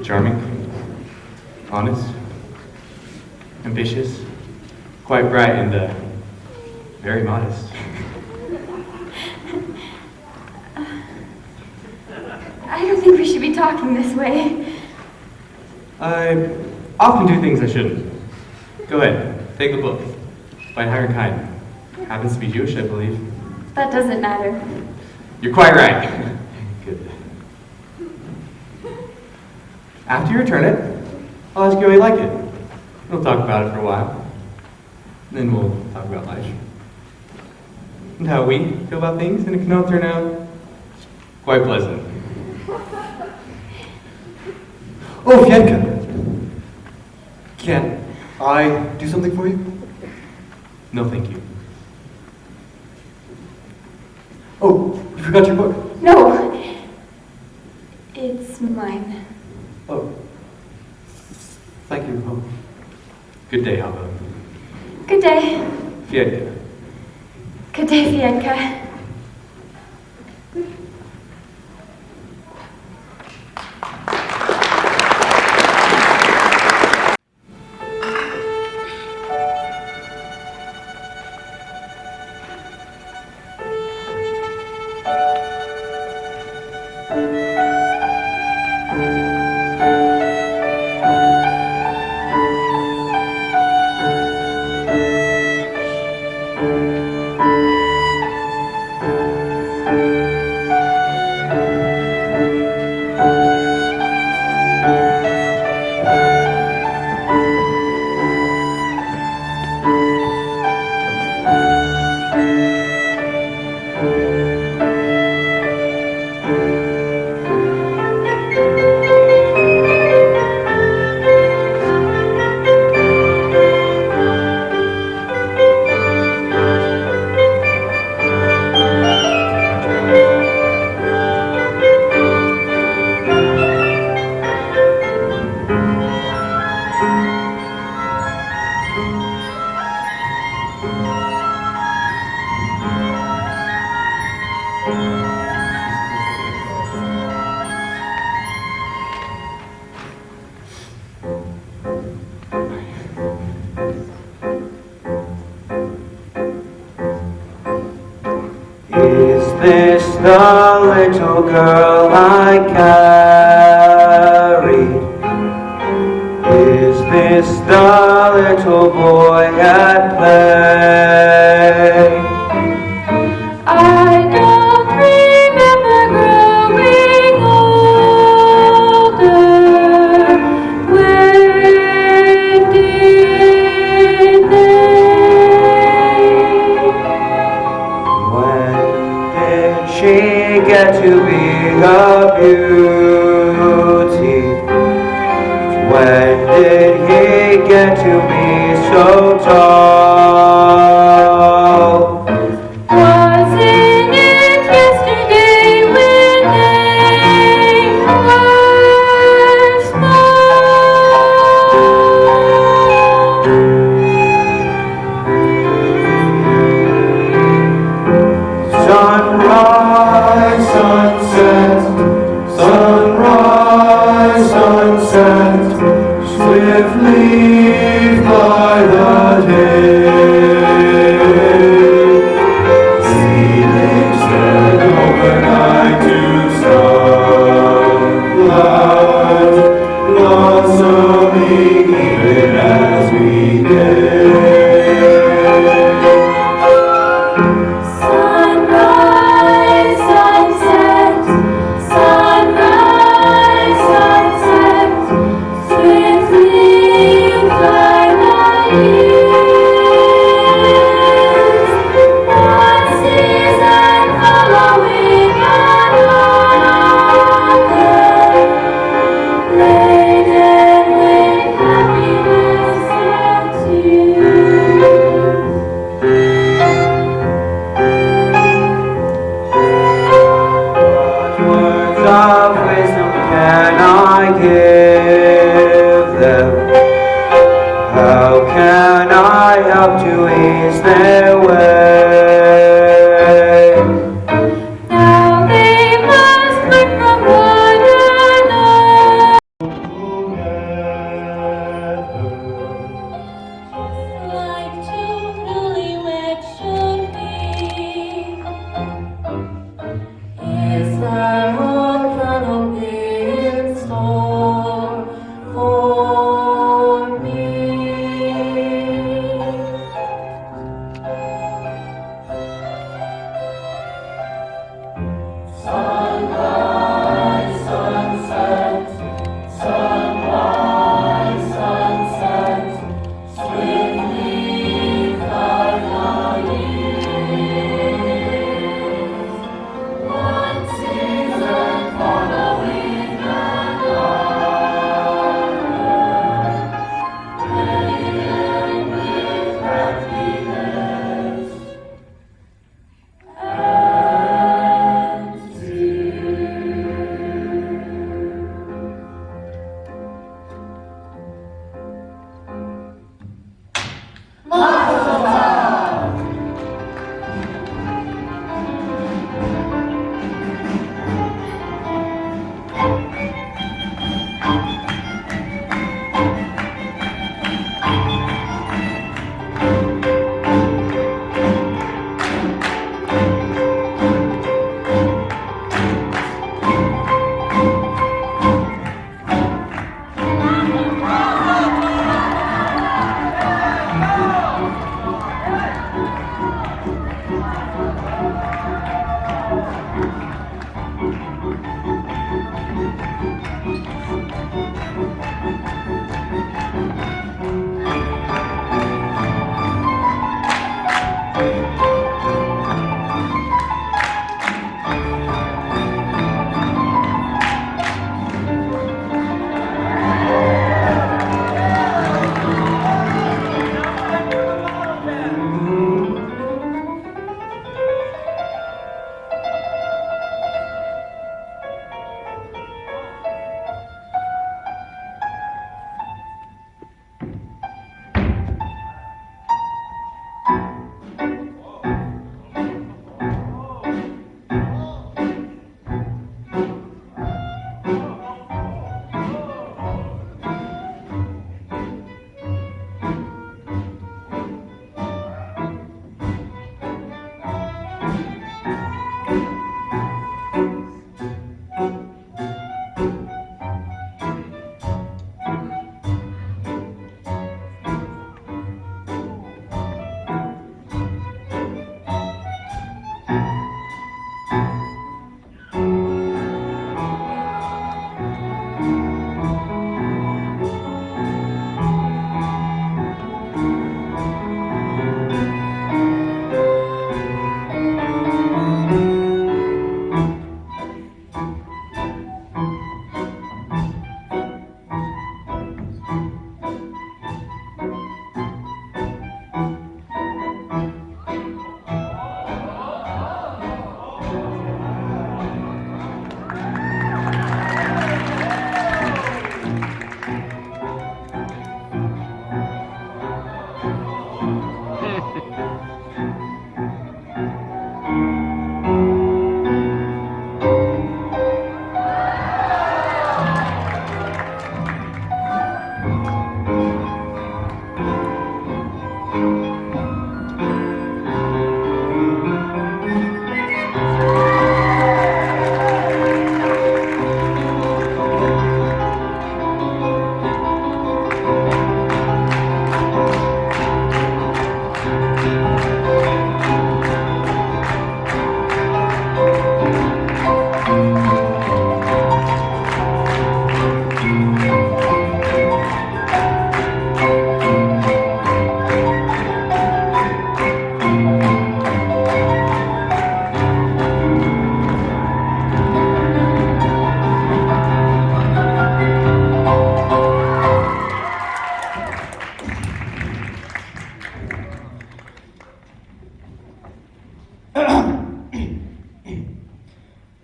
Speaker 3: Charming, honest, ambitious, quite bright, and very modest.
Speaker 4: I don't think we should be talking this way.
Speaker 3: I often do things I shouldn't. Go ahead, take the book. By Higher Kind. Happens to be Jewish, I believe.
Speaker 4: That doesn't matter.
Speaker 3: You're quite right. Good. After you return it, I'll ask you how you like it. We'll talk about it for a while. Then we'll talk about life. And how we feel about things, and it can all turn out quite pleasant.
Speaker 9: Oh, Vienka. Can I do something for you?
Speaker 3: No, thank you.
Speaker 9: Oh, you forgot your book.
Speaker 4: No, it's mine.
Speaker 9: Oh, thank you. Oh.
Speaker 3: Good day, Hava.
Speaker 4: Good day.
Speaker 3: Fiedka.
Speaker 4: Good day, Fienka.
Speaker 1: Is this the little girl I carried? Is this the little boy at play?
Speaker 4: I don't remember growing older. When did they?
Speaker 1: When did she get to be a beauty? When did he get to be so tall?
Speaker 4: Wasn't it yesterday when they were small?
Speaker 2: Sunrise, sunset, sunrise, sunset, swiftly by the day.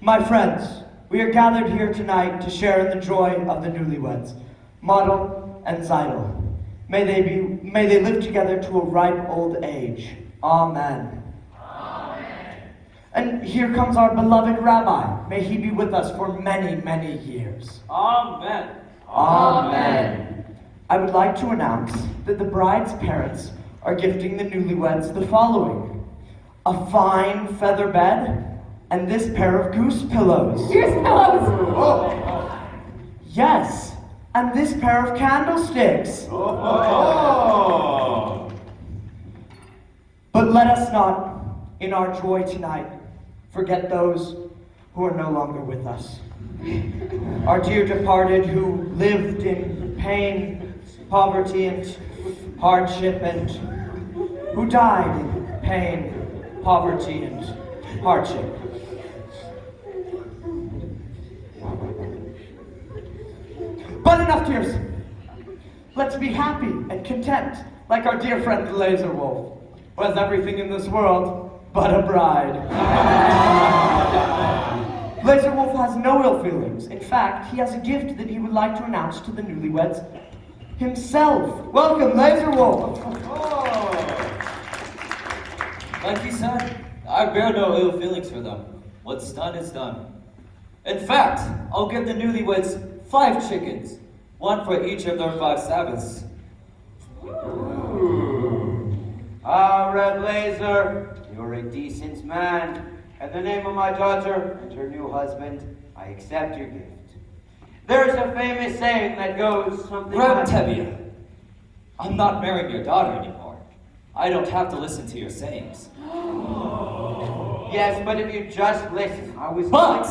Speaker 9: My friends, we are gathered here tonight to share in the joy of the newlyweds, Model and Zeidel. May they live together to a ripe old age. Amen. Amen. And here comes our beloved rabbi. May he be with us for many, many years.
Speaker 12: Amen.
Speaker 9: Amen. I would like to announce that the bride's parents are gifting the newlyweds the following: a fine feather bed and this pair of goose pillows.
Speaker 4: Goose pillows!
Speaker 9: Oh. Yes, and this pair of candlesticks.
Speaker 2: Oh.
Speaker 9: But let us not, in our joy tonight, forget those who are no longer with us. Our dear departed who lived in pain, poverty, and hardship, and who died in pain, poverty, and hardship. But enough tears. Let's be happy and content, like our dear friend the Laser Wolf, who has everything in this world but a bride. Laser Wolf has no ill feelings. In fact, he has a gift that he would like to announce to the newlyweds himself. Welcome, Laser Wolf.
Speaker 5: Like he said, I bear no ill feelings for them. What's done is done. In fact, I'll give the newlyweds 5 chickens, one for each of their 5 Sabbaths.
Speaker 1: Ah, Red Laser, you're a decent man. In the name of my daughter and her new husband, I accept your gift. There's a famous saying that goes something
Speaker 5: Reb
Speaker 1: like...
Speaker 5: Tevye, I'm not marrying your daughter anymore. I don't have to listen to your sayings.
Speaker 1: Yes, but if you just listen, I was...
Speaker 5: But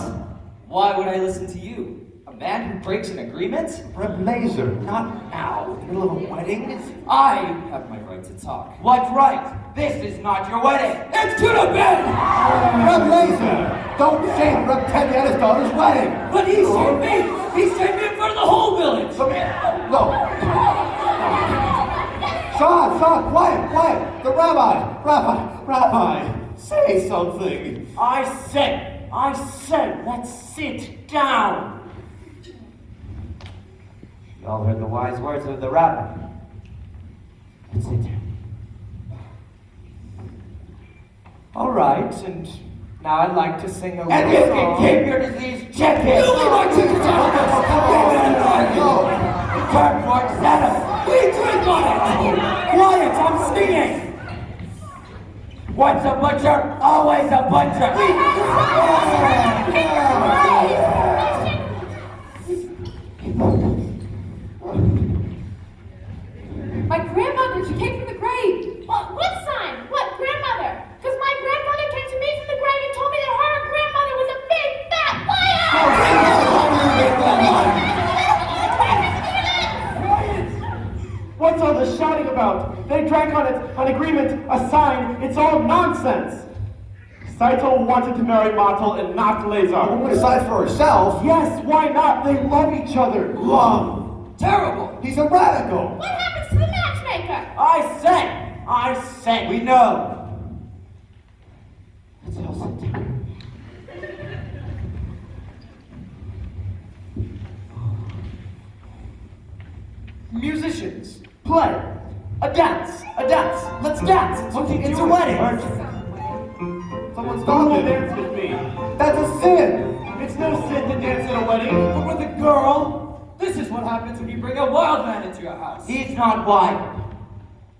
Speaker 5: why would I listen to you? A man who breaks an agreement?
Speaker 9: Reb Laser, not now, in the middle of a wedding.
Speaker 5: I have my right to talk.
Speaker 1: What's right? This is not your wedding.
Speaker 5: It's to the bed!
Speaker 9: Reb Laser, don't shame Reb Tevye at his daughter's wedding.
Speaker 5: But he shamed me! He shamed me in front of the whole village!
Speaker 9: No. Sean, quiet. The rabbi, say something.
Speaker 8: I said, let's sit down.
Speaker 1: You all heard the wise words of the rabbi. Let's sit down.
Speaker 9: All right, and now I'd like to sing a little
Speaker 1: And you can
Speaker 9: song.
Speaker 1: keep your disease chicken.
Speaker 5: You leave our chickens out!
Speaker 1: Turn towards Santa.
Speaker 5: We drink on it! Quiet, I'm singing!
Speaker 1: Once a butcher, always a butcher.
Speaker 4: My grandmother, she came from the grave.
Speaker 7: What sign? What grandmother? Because my grandmother came to me from the grave and told me that her grandmother was a big fat liar!
Speaker 8: What's all the shouting about? They drank on it, an agreement, a sign. It's all nonsense. Saito wanted to marry Matel and not Lazar.
Speaker 9: A woman decide for herself.
Speaker 8: Yes, why not? They love each other.
Speaker 9: Love.
Speaker 5: Terrible!
Speaker 9: He's a radical.
Speaker 7: What happens to the matchmaker?
Speaker 1: I said, we know. Let's all sit down.
Speaker 9: Musicians, play. A dance. Let's dance. It's a wedding.
Speaker 8: Someone's gonna dance with me.
Speaker 9: That's a sin.
Speaker 8: It's no sin to dance at a wedding.
Speaker 5: But with a girl, this is what happens when you bring a wild man into your house.
Speaker 1: He's not wild.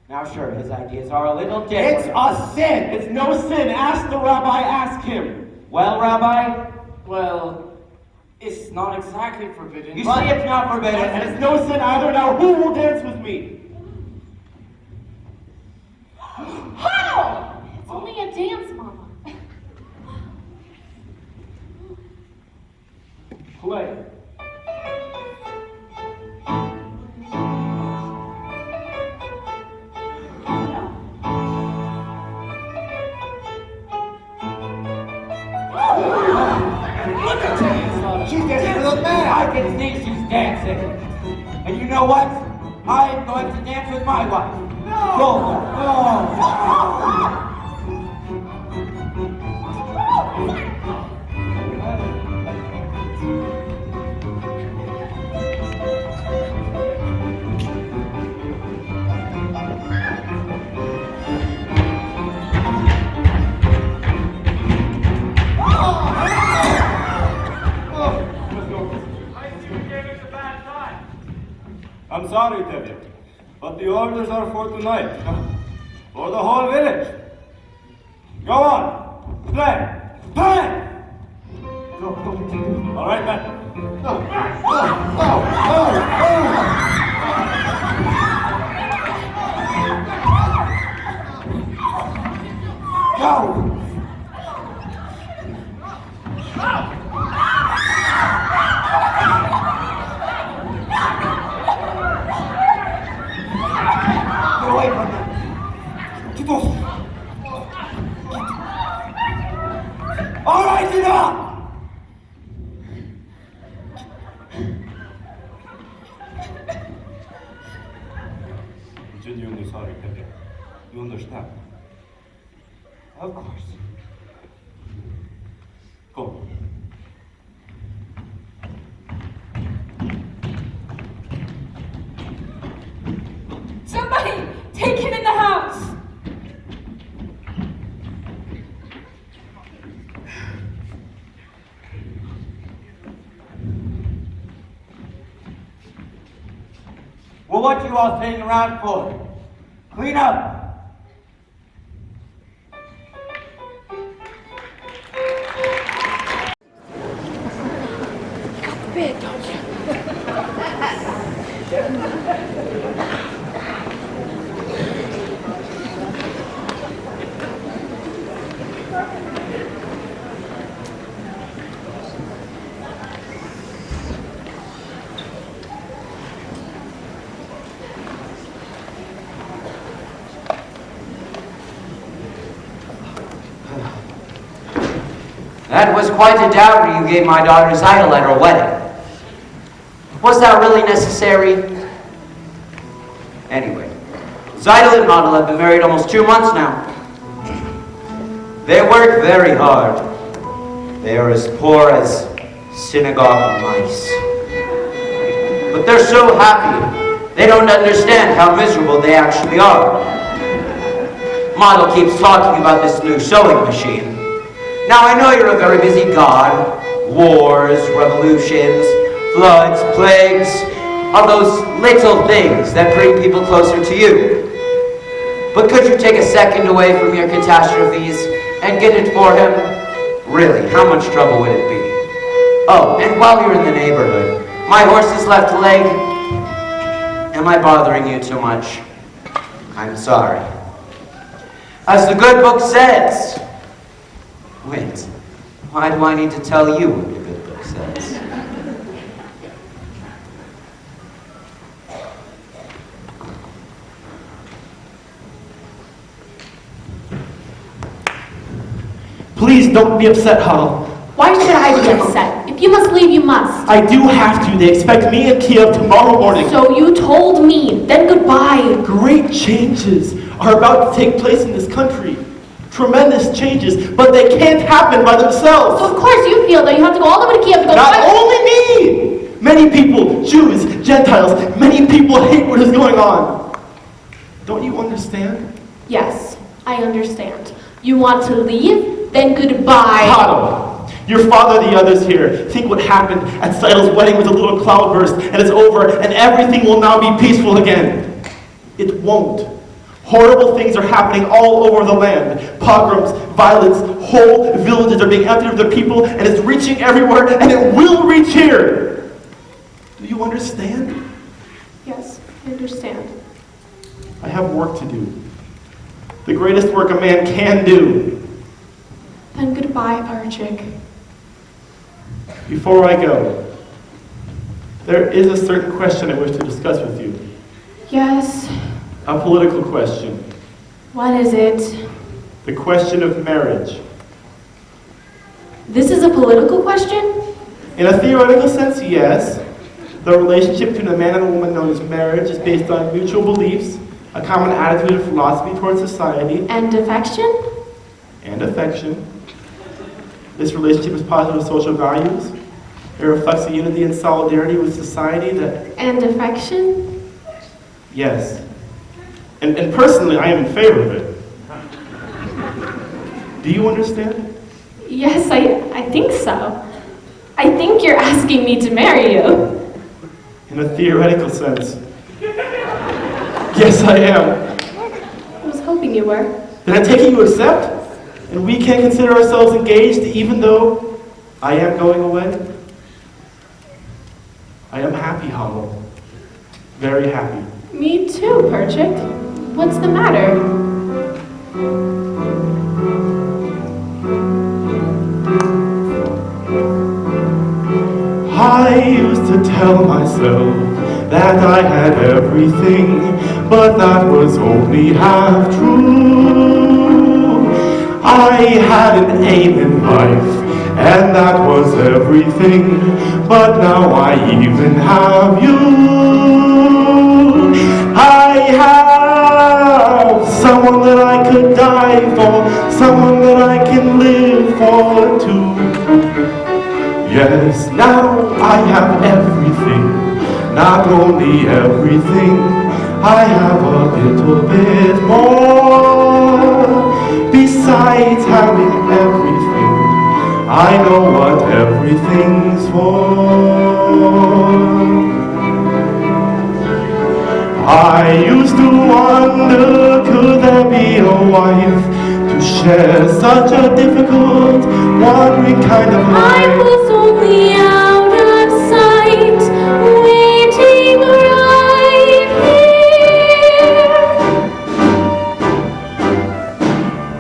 Speaker 1: Now, sure, his ideas are a little different.
Speaker 8: It's a sin. It's no sin. Ask the rabbi. Ask him.
Speaker 1: Well, Rabbi,
Speaker 8: Well, it's not exactly forbidden.
Speaker 1: you see it's not forbidden.
Speaker 8: And it's no sin either. Now, who will dance with me?
Speaker 7: How? It's only a dance, Mama.
Speaker 8: Play.
Speaker 1: Look at her. She's dancing with a man. I can see she's dancing. And you know what? I'm going to dance with my wife. No.
Speaker 2: I'm sorry, Tevye, but the orders are for tonight, for the whole village. Go on, play, play! Go. All right, then. Go! Get away from them! Get off! All right, enough! I'm genuinely sorry, Pepe. You understand? Of course. Go.
Speaker 6: Somebody, take him in the house.
Speaker 1: Well, what you all staying around for? Clean up!
Speaker 13: That was quite a dowry you gave my daughter Zeidel at her wedding. Was that really necessary? Anyway, Zeidel and Model have been married almost 2 months now. They work very hard. They are as poor as synagogue mice. But they're so happy. They don't understand how miserable they actually are. Model keeps talking about this new sewing machine. Now, I know you're a very busy god. Wars, revolutions, floods, plagues, all those little things that bring people closer to you. But could you take a second away from your catastrophes and get it for him? Really, how much trouble would it be? Oh, and while you're in the neighborhood, my horse's left leg. Am I bothering you too much? I'm sorry. As the good book says, wait, why do I need to tell you what the good book says?
Speaker 8: Please don't be upset, Huddle.
Speaker 7: Why should I be upset? If you must leave, you must.
Speaker 8: I do have to. They expect me and Kiev tomorrow morning.
Speaker 7: So you told me. Then goodbye.
Speaker 8: Great changes are about to take place in this country. Tremendous changes, but they can't happen by themselves.
Speaker 7: So of course you feel that you have to go all the way to Kiev to go
Speaker 8: Not
Speaker 7: fight.
Speaker 8: only me! Many people, Jews, Gentiles, many people hate what is going on. Don't you understand?
Speaker 7: Yes, I understand. You want to leave? Then goodbye.
Speaker 8: Otto, your father, the others here, think what happened at Seidel's wedding was a little cloudburst, and it's over, and everything will now be peaceful again. It won't. Horrible things are happening all over the land. Pogroms, violence, whole villages are being emptied of their people, and it's reaching everywhere, and it will reach here. Do you understand?
Speaker 7: Yes, I understand.
Speaker 8: I have work to do. The greatest work a man can do.
Speaker 7: Then goodbye, Parchik.
Speaker 8: Before I go, there is a certain question I wish to discuss with you.
Speaker 7: Yes.
Speaker 8: A political question.
Speaker 7: What is it?
Speaker 8: The question of marriage.
Speaker 7: This is a political question?
Speaker 8: In a theoretical sense, yes. The relationship between a man and a woman known as marriage is based on mutual beliefs, a common attitude and philosophy towards society,
Speaker 7: And affection?
Speaker 8: and affection. This relationship is positive social values. It reflects a unity and solidarity with society that,
Speaker 7: And affection?
Speaker 8: yes. And personally, I am in favor of it. Do you understand?
Speaker 7: Yes, I think so. I think you're asking me to marry you.
Speaker 8: In a theoretical sense, Yes, I am.
Speaker 7: I was hoping you were.
Speaker 8: Then I take it you accept? And we can consider ourselves engaged even though I am going away? I am happy, Hollow. Very happy.
Speaker 7: Me too, Perchik. What's the matter?
Speaker 2: I used to tell myself that I had everything, but that was only half true. I had an aim in life, and that was everything, but now I even have you. I have someone that I could die for, someone that I can live for too. Yes, now I have everything, not only everything, I have a little bit more. Besides having everything, I know what everything's for. I used to wonder, could there be a wife to share such a difficult, wandering kind of life?
Speaker 6: I was only out of sight, waiting right here.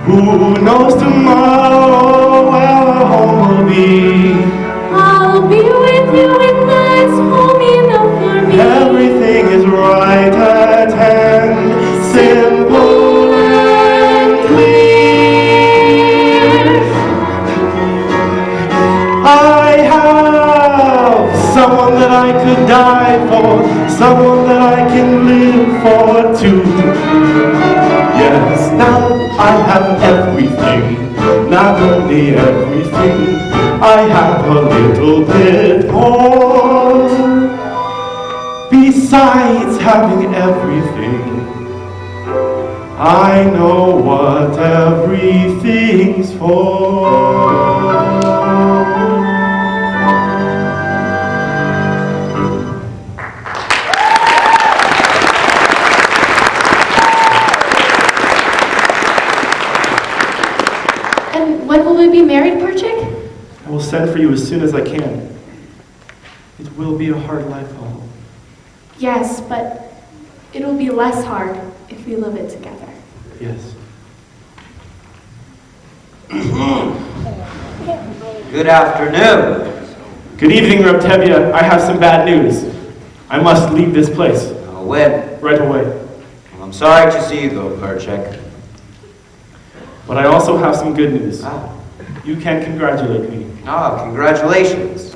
Speaker 2: Who knows tomorrow where our home will be?
Speaker 6: I'll be with you and that's home enough for me.
Speaker 2: Everything is right at hand, simple and clear. I have someone that I could die for, someone that I can live for too. Yes, now I have everything, not only everything, I have a little bit more. Besides having everything, I know what everything's for.
Speaker 7: And when will we be married, Perchik?
Speaker 8: I will send for you as soon as I can. It will be a hard life, Hollow.
Speaker 7: Yes, but it'll be less hard if we live it together.
Speaker 8: Yes.
Speaker 13: Good afternoon.
Speaker 8: Good evening, Reb. I have some bad news. I must leave this place.
Speaker 13: When?
Speaker 8: Right away.
Speaker 13: I'm sorry to see you go, Perchik.
Speaker 8: But I also have some good news.
Speaker 13: Ah.
Speaker 8: You can congratulate me.
Speaker 13: Ah, congratulations.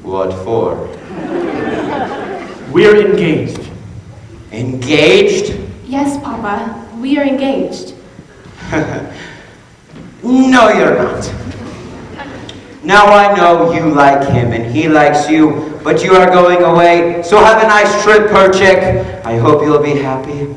Speaker 13: What for?
Speaker 8: We are engaged.
Speaker 13: Engaged?
Speaker 7: Yes, Papa, we are engaged.
Speaker 13: No, you're not. Now I know you like him and he likes you, but you are going away, so have a nice trip, Perchik. I hope you'll be happy.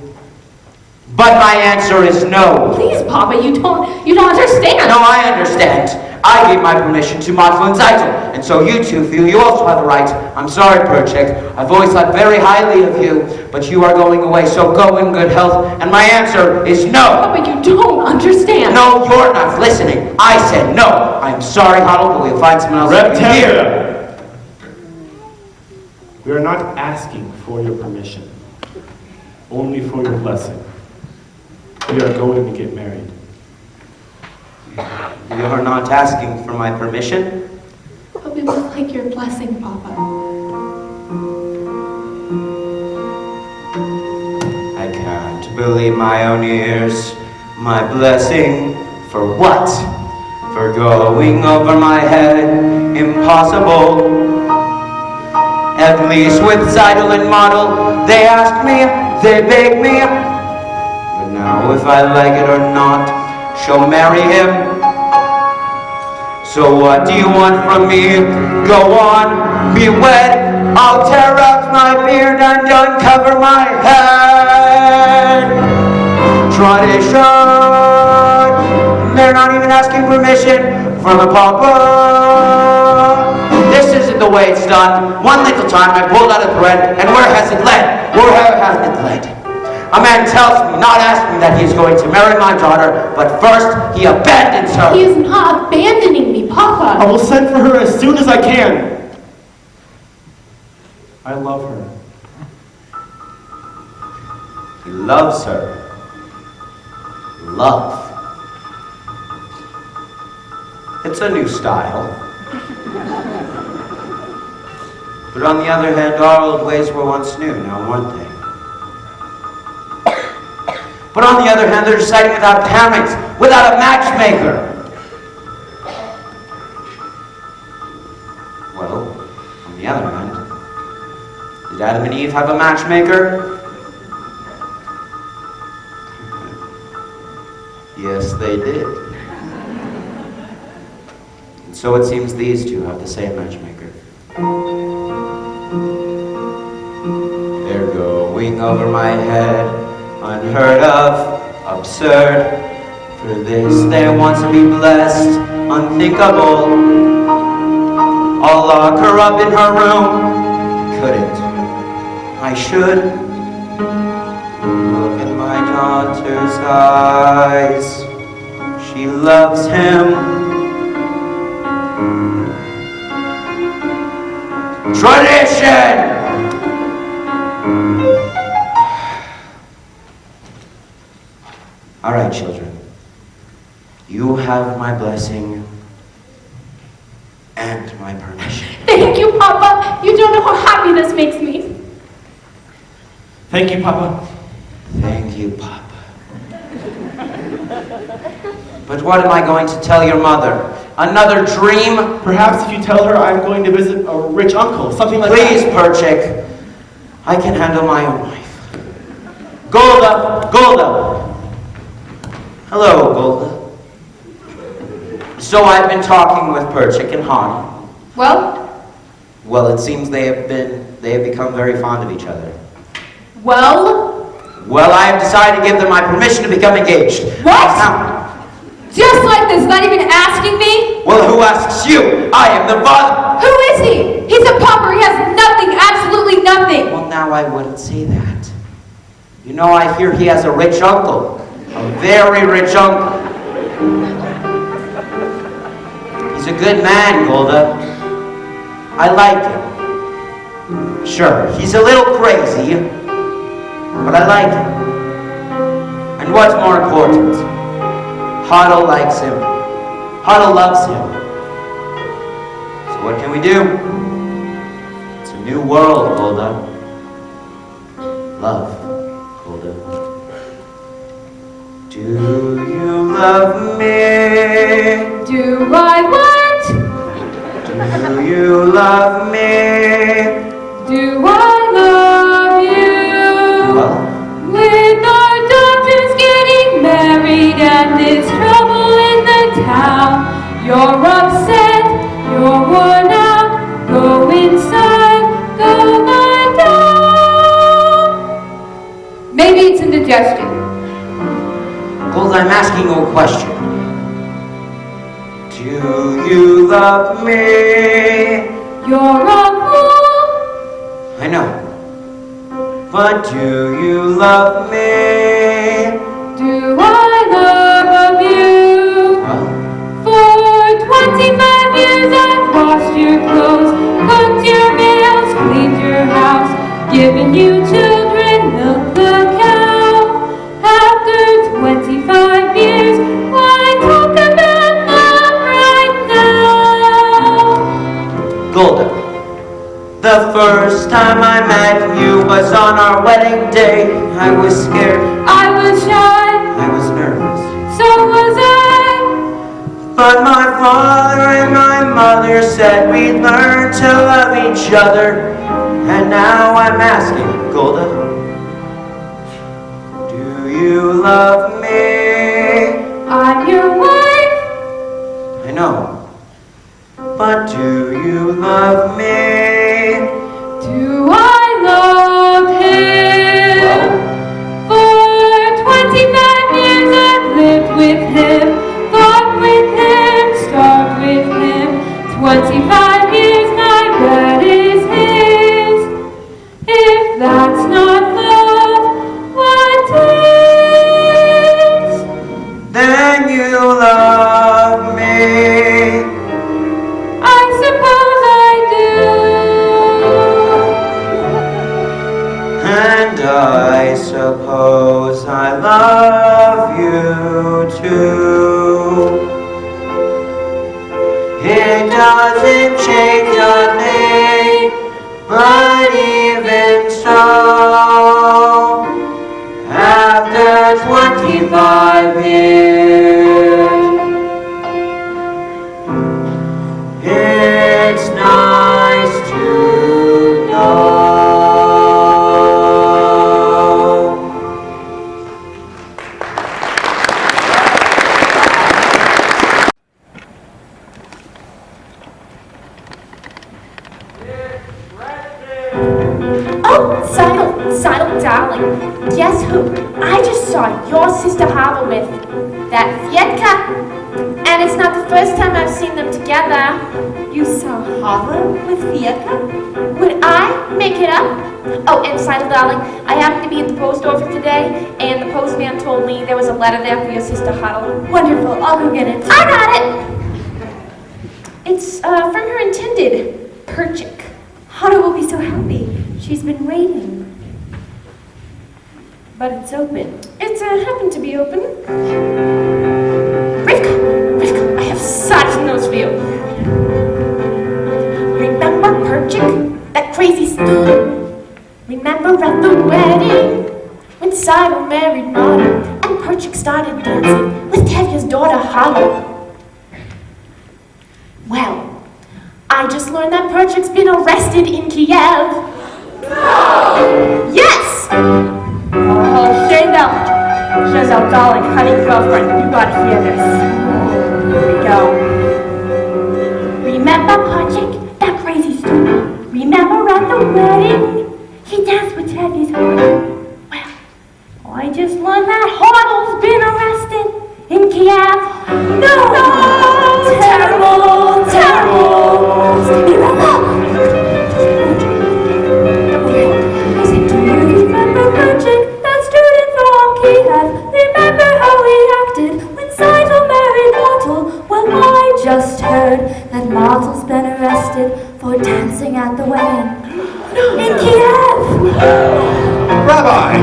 Speaker 13: But my answer is no.
Speaker 7: Please, Papa, you don't understand.
Speaker 13: No, I understand. I gave my permission to Matzel and Zeitel, and so you two feel you also have a right. I'm sorry, Perchik. I've always thought very highly of you, but you are going away, so go in good health, and my answer is no.
Speaker 7: Papa, you don't understand.
Speaker 13: No, you're not listening. I said no. I'm sorry, Huddle, but we'll find someone else to be here.
Speaker 8: Reptilia! We are not asking for your permission, only for your blessing. We are going to get married.
Speaker 13: You are not asking for my permission?
Speaker 7: But we would like your blessing, Papa.
Speaker 13: I can't believe my own ears. My blessing for what? For going over my head. Impossible. At least with Zeidel and Model, they ask me, they beg me. But now if I like it or not, she'll marry him. So what do you want from me? Go on, be wed. I'll tear out my beard and uncover my head. Tradition. They're not even asking permission from the Papa. This isn't the the way it's done. One little time I pulled out a thread, and where has it led? Where has it led? A man tells me, not asking, that he is going to marry my daughter, but first he abandons her.
Speaker 7: He is not abandoning me, Papa.
Speaker 8: I will send for her as soon as I can. I love her.
Speaker 13: He loves her. Love. It's a new style. But on the other hand, our old ways were once new, now weren't they? But on the other hand, they're deciding without parents, without a matchmaker. Well, on the other hand, did Adam and Eve have a matchmaker? Yes, they did. And so it seems these two have the same matchmaker. They're going over my head, unheard of, absurd. For this they want to be blessed, unthinkable. I'll lock her up in her room. Couldn't. I should. Look in my daughter's eyes. She loves him. Tradition! All right, children. You have my blessing and my permission.
Speaker 7: Thank you, Papa. You don't know how happy this makes me.
Speaker 8: Thank you, Papa.
Speaker 13: Thank you, Papa. But what am I going to tell your mother? Another dream?
Speaker 8: Perhaps if you tell her I'm going to visit a rich uncle, something like
Speaker 13: Please,
Speaker 8: that.
Speaker 13: Perchik. I can handle my own life. Golda! Golda! Hello, Golda. So I've been talking with Perchik and Hani.
Speaker 4: Well?
Speaker 13: Well, it seems they have become very fond of each other.
Speaker 4: Well?
Speaker 13: Well, I have decided to give them my permission to become engaged.
Speaker 4: What?
Speaker 13: Now,
Speaker 4: Just like this, not even asking me?
Speaker 13: well, who asks you? I am the father.
Speaker 4: Who is he? He's a pauper. He has nothing, absolutely nothing.
Speaker 13: Well, now I wouldn't say that. You know, I hear he has a rich uncle. A very rich uncle. He's a good man, Golda. I like him. Sure, he's a little crazy, but I like him. And what's more important, Huddle likes him. Huddle loves him. So what can we do? It's a new world, Golda. Love, Golda. Do you love me?
Speaker 4: Do I what?
Speaker 13: Do you love me?
Speaker 4: Do I love you?
Speaker 13: Well,
Speaker 4: With our daughters getting married and this trouble in the town, you're upset, you're worn out, go inside, go lie down. Maybe it's indigestion.
Speaker 13: Golda, I'm asking you a question. Do you love me?
Speaker 4: You're a fool.
Speaker 13: I know. But do you love me?
Speaker 4: Do I love you?
Speaker 13: Well,
Speaker 4: For 25 years I've washed your clothes, cooked your meals, cleaned your house, given you children, milked the cow. After 25 years, why talk about love right now?
Speaker 13: Golda, the first time I met you was on our wedding day. I was scared.
Speaker 4: I was shy,
Speaker 13: I was nervous.
Speaker 4: so was I.
Speaker 13: But my father and my mother said we'd learn to love each other. And now I'm asking, Golda, do you love me?
Speaker 4: I'm your wife.
Speaker 13: I know. But do you love me?
Speaker 4: Do I love him? For 25 years I've lived with him, thought with him, starved with him. 25 years I
Speaker 13: It doesn't change a thing, but even so, after 25 years, it's nice to know.
Speaker 7: Oh, Sidle, darling. Guess who? I just saw your sister Hava with that Fietka. And it's not the first time I've seen them together.
Speaker 6: You saw Hava with Fietka?
Speaker 7: Would I make it up? Oh, and Sidle, darling, I happened to be at the post office today, and the postman told me there was a letter there for your sister Huddle.
Speaker 6: Wonderful, I'll go get it.
Speaker 7: I got it! It's from her intended, Perchik.
Speaker 6: Hana will be so happy. She's been waiting. But it's open.
Speaker 7: It happened to be open. Rivka, I have such nose for you. Remember Perchik, that crazy student? Remember at the wedding, when Sidle married Nada, and Perchik started dancing with Tevya's daughter Hala? Well, I just learned that Perchik's been arrested in Kiev. No! Yes!
Speaker 6: Oh, Shazel, darling, honey, girlfriend, you gotta hear this. Here we go.
Speaker 7: Remember Perchik, that crazy student? Remember at the wedding? He danced with Tevye's daughter. Well, I just learned that Hoddle's been arrested in Kiev. No! Terrible! Remember? Do you remember Perchik, that student from Kiev? Remember how he acted when Sidle married Mortal? Well, I just heard that Mortal's been arrested for dancing at the wedding in Kiev.
Speaker 2: Rabbi!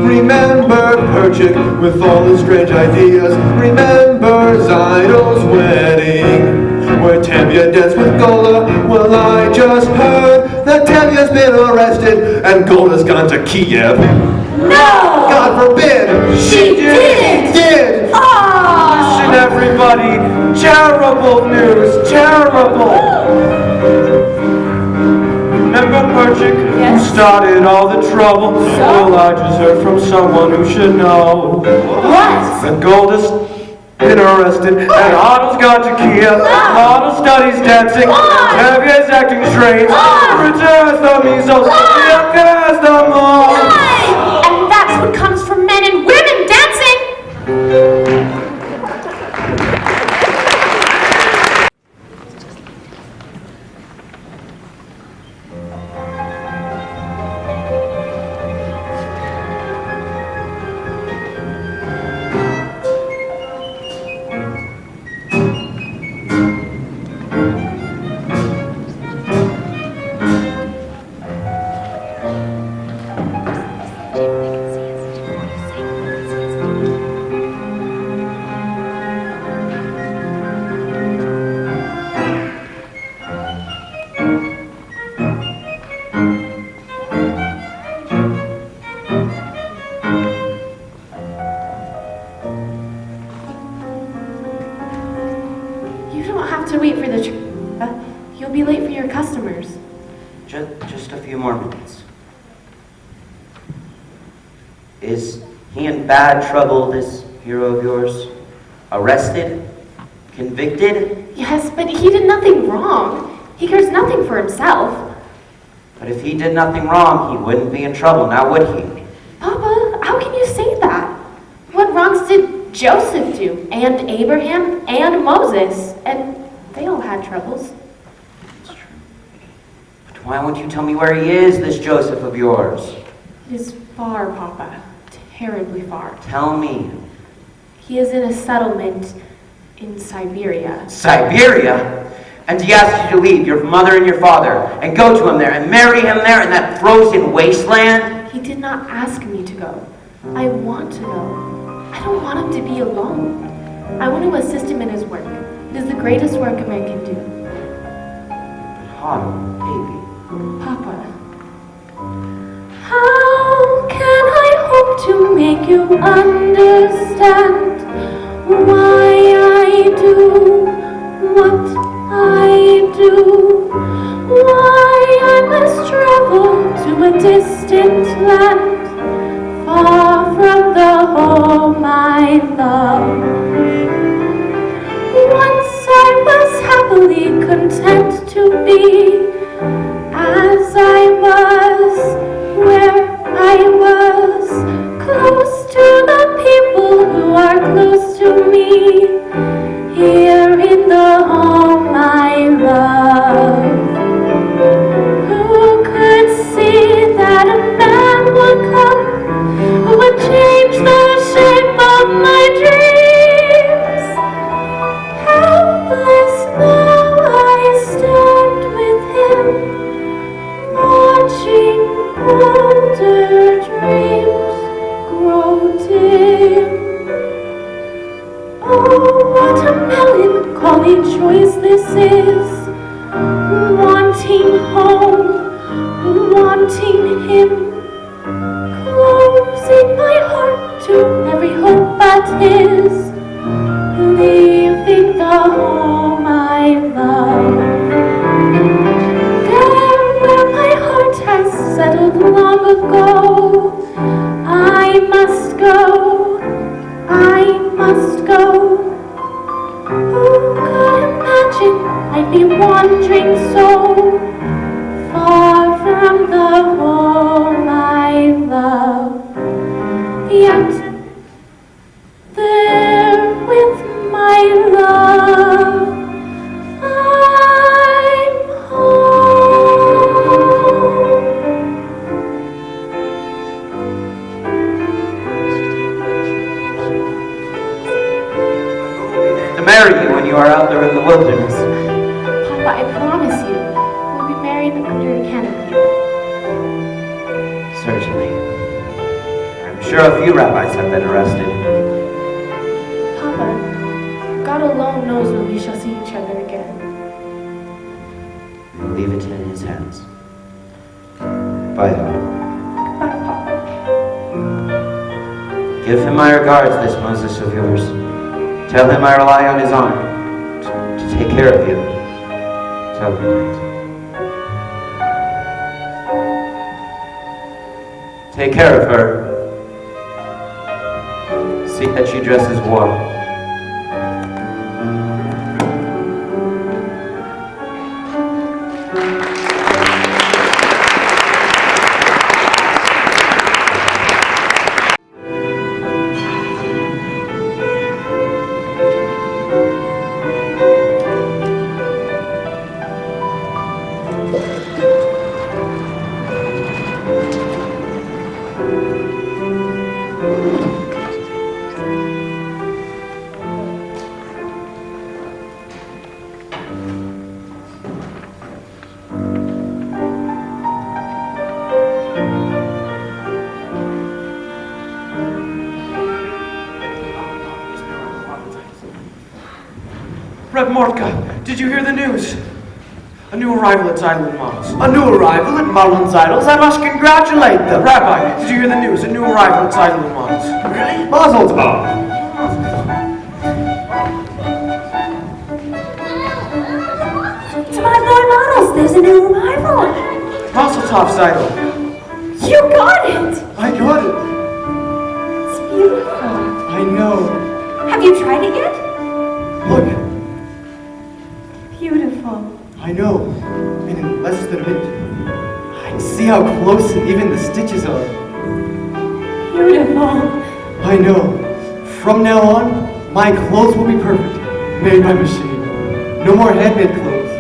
Speaker 2: Remember Perchik with all his strange ideas. Remember Zidle's wedding, where Tevye danced with Gola. Well, I just heard that Tevye's been arrested and Gola's gone to Kiev.
Speaker 7: No!
Speaker 2: God forbid!
Speaker 7: She did!
Speaker 2: Did!
Speaker 1: Listen, everybody, terrible news, terrible. Remember Perchik, who started all the trouble? Well, I just heard from someone who should know.
Speaker 7: What?
Speaker 1: That Golda's been arrested, and Otto's gone to Kiev. Otto studies dancing, Tevye is acting strange. Richard has the measles, Bianca has the mumps.
Speaker 7: And that's what comes from men and women dancing! You'll be late for your customers.
Speaker 13: Just a few more minutes. Is he in bad trouble, this hero of yours? Arrested? Convicted?
Speaker 7: Yes, but he did nothing wrong. He cares nothing for himself.
Speaker 13: But if he did nothing wrong, he wouldn't be in trouble, now would he?
Speaker 7: Papa, how can you say that? What wrongs did Joseph do? And Abraham and Moses? And they all had troubles.
Speaker 13: That's true. But why won't you tell me where he is, this Joseph of yours?
Speaker 7: It is far, Papa. Terribly far.
Speaker 13: Tell me.
Speaker 7: He is in a settlement in Siberia.
Speaker 13: Siberia? And he asked you to leave your mother and your father and go to him there and marry him there in that frozen wasteland?
Speaker 7: He did not ask me to go. I want to go. I don't want him to be alone. I want to assist him in his work. It is the greatest work a man can do.
Speaker 1: But how, baby?
Speaker 7: Papa. How can I hope to make you understand why I do what I do? Why I must travel to a distant land, far from the home I love. Once I was happily content to be as I was, where I was, close to the people who are close to me, here in the home I love. Who could see that a man would come who would change the shape of my dreams? Helpless now I stand with him, watching older dreams grow dim. Oh, what a melancholy choice this is, wanting home, wanting him, closing my heart to every hope but his, leaving the home I love. There where my heart has settled long ago, I must go, I must go. Who could imagine I'd be wandering so far from the home I love? Yet there with my love, I'm home.
Speaker 1: To marry you when you are out there in the wilderness.
Speaker 7: Papa, I promise you, we'll be married under a canopy.
Speaker 1: Certainly. I'm sure a few rabbis have been arrested.
Speaker 7: Papa, God alone knows when we shall see each other again.
Speaker 1: We'll leave it in his hands. Bye, Lord.
Speaker 7: Bye, Papa.
Speaker 1: Give him my regards, this Moses of yours. Tell him I rely on his honor to take care of you. Tell him that. Take care of her. See that she dresses warm.
Speaker 9: Reb Mortka, did you hear the news? A new arrival at Zeidel Models.
Speaker 14: A new arrival at Mullen's Idols? I must congratulate them.
Speaker 9: Rabbi, did you hear the news? A new arrival at Zeidel Models.
Speaker 14: Really? Mazel tov.
Speaker 6: To my boy Models, there's a new arrival.
Speaker 9: Mazel tov, Zeidel.
Speaker 6: You got it.
Speaker 9: I got it.
Speaker 6: It's beautiful.
Speaker 9: I know.
Speaker 6: Have you tried it yet?
Speaker 9: Look,
Speaker 6: Beautiful.
Speaker 9: I know. And in less than a minute, I can see how close and even the stitches are.
Speaker 6: Beautiful.
Speaker 9: I know. From now on, my clothes will be perfect. Made by machine. No more handmade clothes.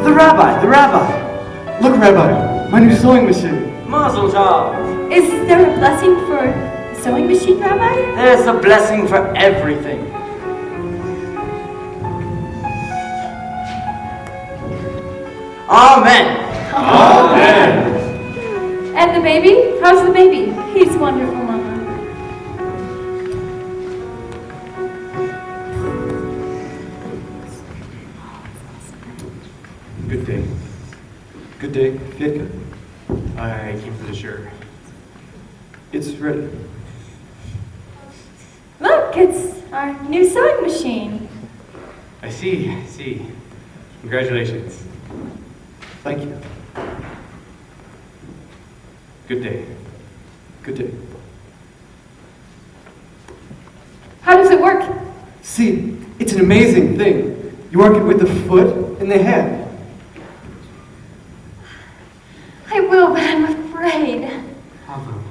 Speaker 9: The rabbi. Look, Rabbi, my new sewing machine.
Speaker 13: Mazel tov.
Speaker 6: Is there a blessing for a sewing machine, Rabbi?
Speaker 13: There's a blessing for everything. Amen.
Speaker 4: Amen. And the baby? How's the baby?
Speaker 6: He's wonderful, Mama.
Speaker 3: Good day.
Speaker 9: Good day, Fiedka.
Speaker 3: I came for the shirt.
Speaker 9: It's ready.
Speaker 6: Look, it's our new sewing machine.
Speaker 3: I see. Congratulations.
Speaker 9: Thank you.
Speaker 3: Good day.
Speaker 9: Good day.
Speaker 4: How does it work?
Speaker 9: See, it's an amazing thing. You work it with the foot and the hand.
Speaker 6: I will, but I'm afraid.
Speaker 3: Papa,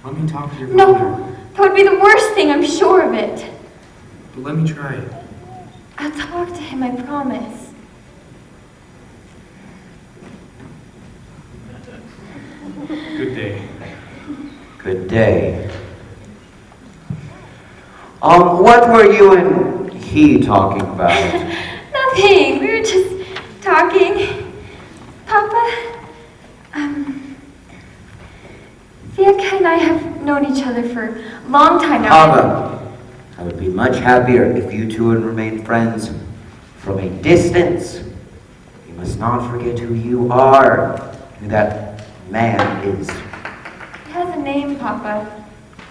Speaker 3: let me talk to your
Speaker 6: No,
Speaker 3: father.
Speaker 6: that would be the worst thing, I'm sure of it.
Speaker 3: But let me try it.
Speaker 6: I'll talk to him, I promise.
Speaker 3: Good day.
Speaker 13: Good day. What were you and he talking about?
Speaker 6: Nothing, we were just talking. Papa, Fiedka and I have known each other for a long time now.
Speaker 13: Papa, I would be much happier if you two would remain friends from a distance. You must not forget who you are, who that man is.
Speaker 6: He has a name, Papa.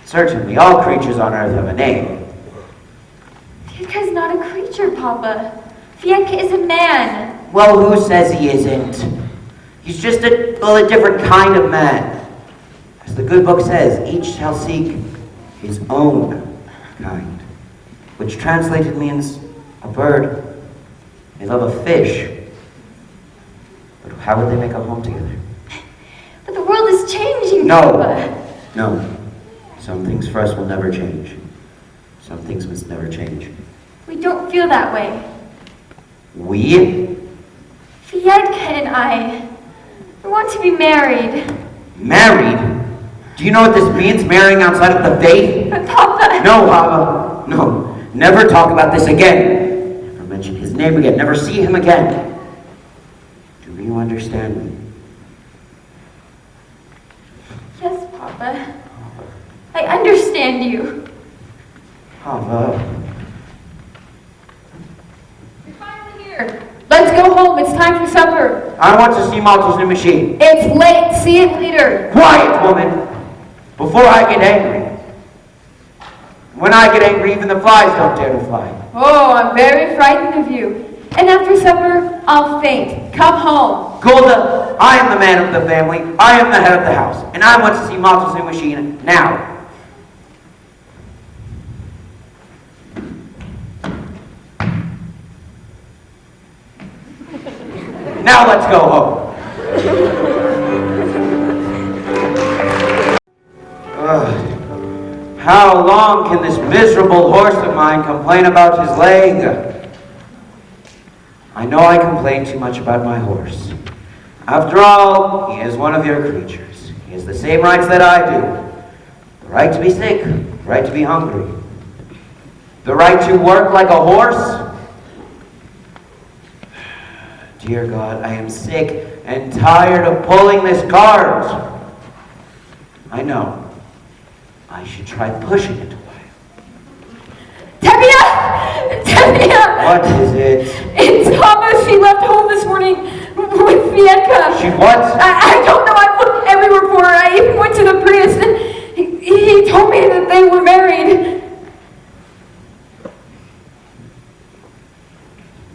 Speaker 13: Certainly, all creatures on earth have a name.
Speaker 6: Fiedka's not a creature, Papa. Fiedka is a man.
Speaker 13: Well, who says he isn't? He's just a different kind of man. As the good book says, each shall seek his own kind, which translated means a bird may love a fish. But how would they make a home together?
Speaker 6: But the world is changing,
Speaker 13: No.
Speaker 6: Papa.
Speaker 13: No. Some things for us will never change. Some things must never change.
Speaker 6: We don't feel that way.
Speaker 13: We?
Speaker 6: Fiedka and I, we want to be married.
Speaker 13: Married? Do you know what this means, marrying outside of the faith?
Speaker 6: But Papa...
Speaker 13: No, Papa. No. Never talk about this again. Never mention his name again. Never see him again. Do you understand me?
Speaker 6: Yes, Papa. I understand you.
Speaker 13: Papa.
Speaker 4: You're finally here. Let's go home. It's time for supper.
Speaker 13: I want to see Malto's new machine.
Speaker 4: It's late. See it later.
Speaker 13: Quiet, woman. Before I get angry. When I get angry, even the flies don't dare to fly.
Speaker 4: Oh, I'm very frightened of you. And after supper, I'll faint. Come home.
Speaker 13: Golda, I am the man of the family. I am the head of the house. And I want to see Malto's new machine now. Now let's go home. How long can this miserable horse of mine complain about his leg? I know I complain too much about my horse. After all, he is one of your creatures. He has the same rights that I do. The right to be sick, the right to be hungry. The right to work like a horse. Dear God, I am sick and tired of pulling this cart. I know. I should try pushing it away.
Speaker 4: Tevye!
Speaker 13: What is it?
Speaker 4: It's Thomas. She left home this morning with Fiedka.
Speaker 13: She what?
Speaker 4: I don't know. I looked everywhere for her. I even went to the priest, and he told me that they were married.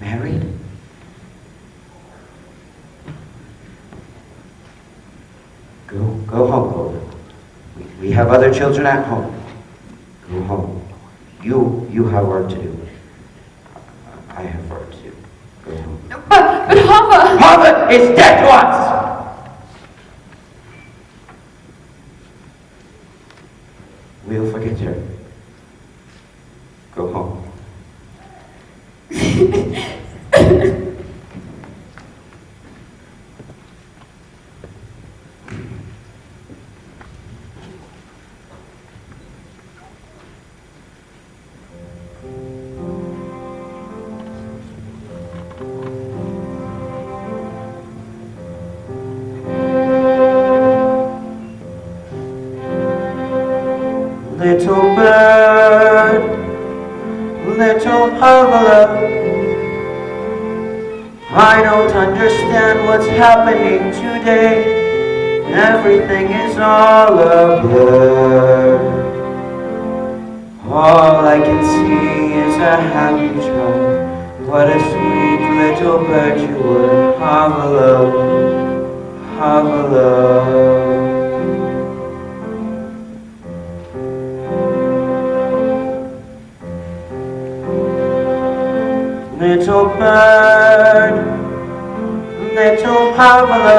Speaker 13: Married? Go home, Golda. We have other children at home. Go home. You have work to do. I have work to do. Go home.
Speaker 4: But Hava...
Speaker 13: Hava is dead to us! We'll forget her. Go home. Little bird, little Hava,
Speaker 1: I don't understand what's happening today. Everything is all a blur. All I can see is a happy child. What a sweet little bird you were. Havala, Havala. Little bird, little Havala,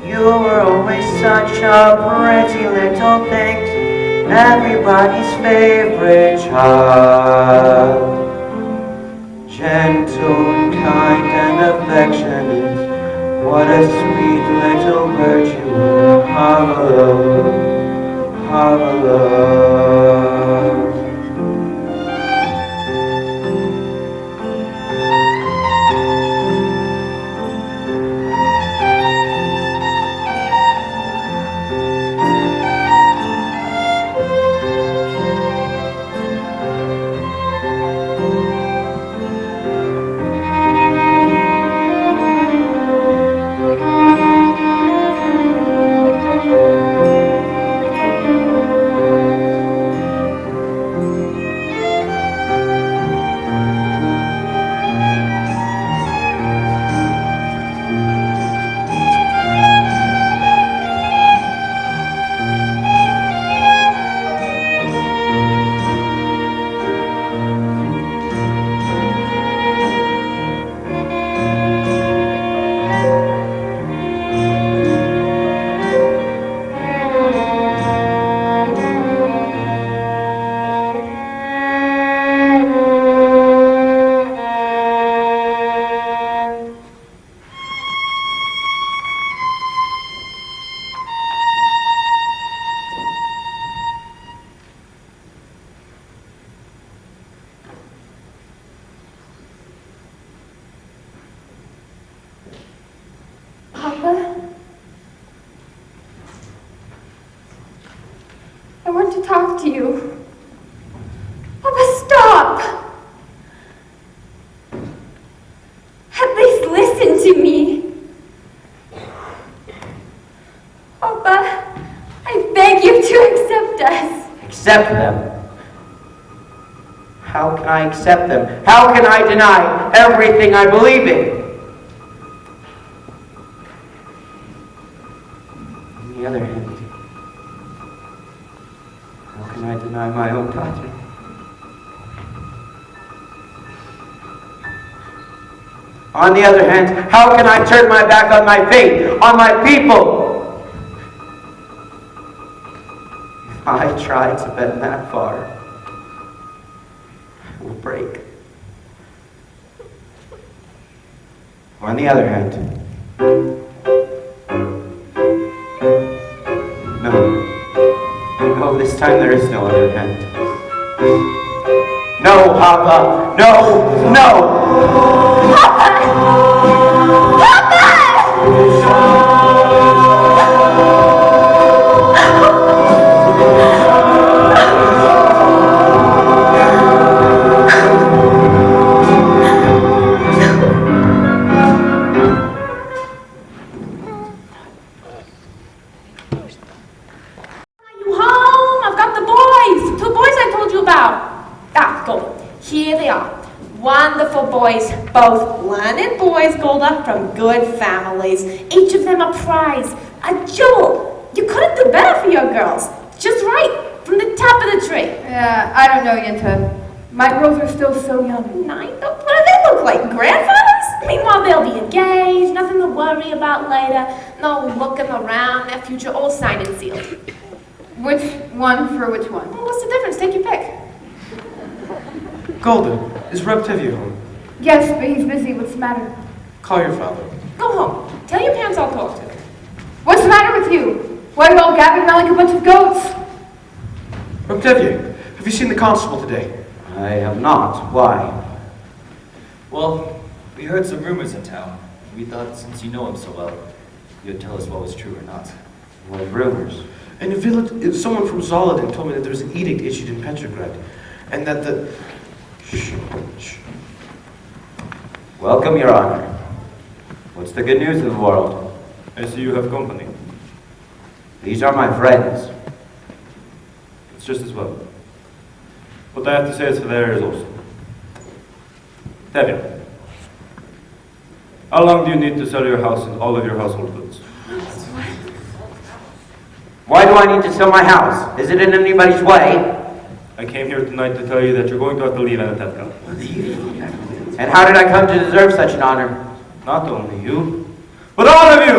Speaker 1: you were always such a pretty little thing, everybody's favorite child. Gentle and kind and affectionate, what a sweet little bird you were. Havala, Havala.
Speaker 4: Papa? I want to talk to you. Papa, stop! At least listen to me. Papa, I beg you to accept us.
Speaker 1: Accept them? How can I accept them? How can I deny everything I believe in? On the other hand, how can I deny my own daughter? On the other hand, how can I turn my back on my faith, on my people? If I try to bend that far, I will break. On the other hand, no, this time there is no other hand. No, Papa, no, no!
Speaker 6: Papa! Papa!
Speaker 7: Wonderful boys, both learned boys, Golda, from good families. Each of them a prize, a jewel. You couldn't do better for your girls. Just right, from the top of the tree.
Speaker 4: Yeah, I don't know, Yenta. My girls are still so young.
Speaker 7: Nine? What do they look like, grandfathers? Meanwhile, they'll be engaged, nothing to worry about later. No looking around, their future all signed and sealed.
Speaker 4: Which one for which one?
Speaker 7: Well, what's the difference? Take your pick.
Speaker 9: Golden, is Reb Tevye home?
Speaker 4: Yes, but he's busy. What's the matter?
Speaker 9: Call your father.
Speaker 7: Go home. Tell your parents I'll talk to them.
Speaker 4: What's the matter with you? Why are you all gathered around like a bunch of goats?
Speaker 9: Reb Tevye, have you seen the constable today?
Speaker 1: I have not. Why?
Speaker 5: Well, we heard some rumors in town. We thought since you know him so well, you'd tell us what was true or not.
Speaker 1: What rumors?
Speaker 9: In the village, someone from Zoladin told me that there was an edict issued in Petrograd, and that the... Shh.
Speaker 1: Welcome, Your Honor. What's the good news of the world?
Speaker 12: I see you have company.
Speaker 1: These are my friends.
Speaker 12: It's just as well. What I have to say is for their ears also. Tevye, how long do you need to sell your house and all of your household goods?
Speaker 1: Why do I need to sell my house? Is it in anybody's way?
Speaker 12: I came here tonight to tell you that you're going to have to leave Anatevka.
Speaker 1: And how did I come to deserve such an honor?
Speaker 12: Not only you, but all of you!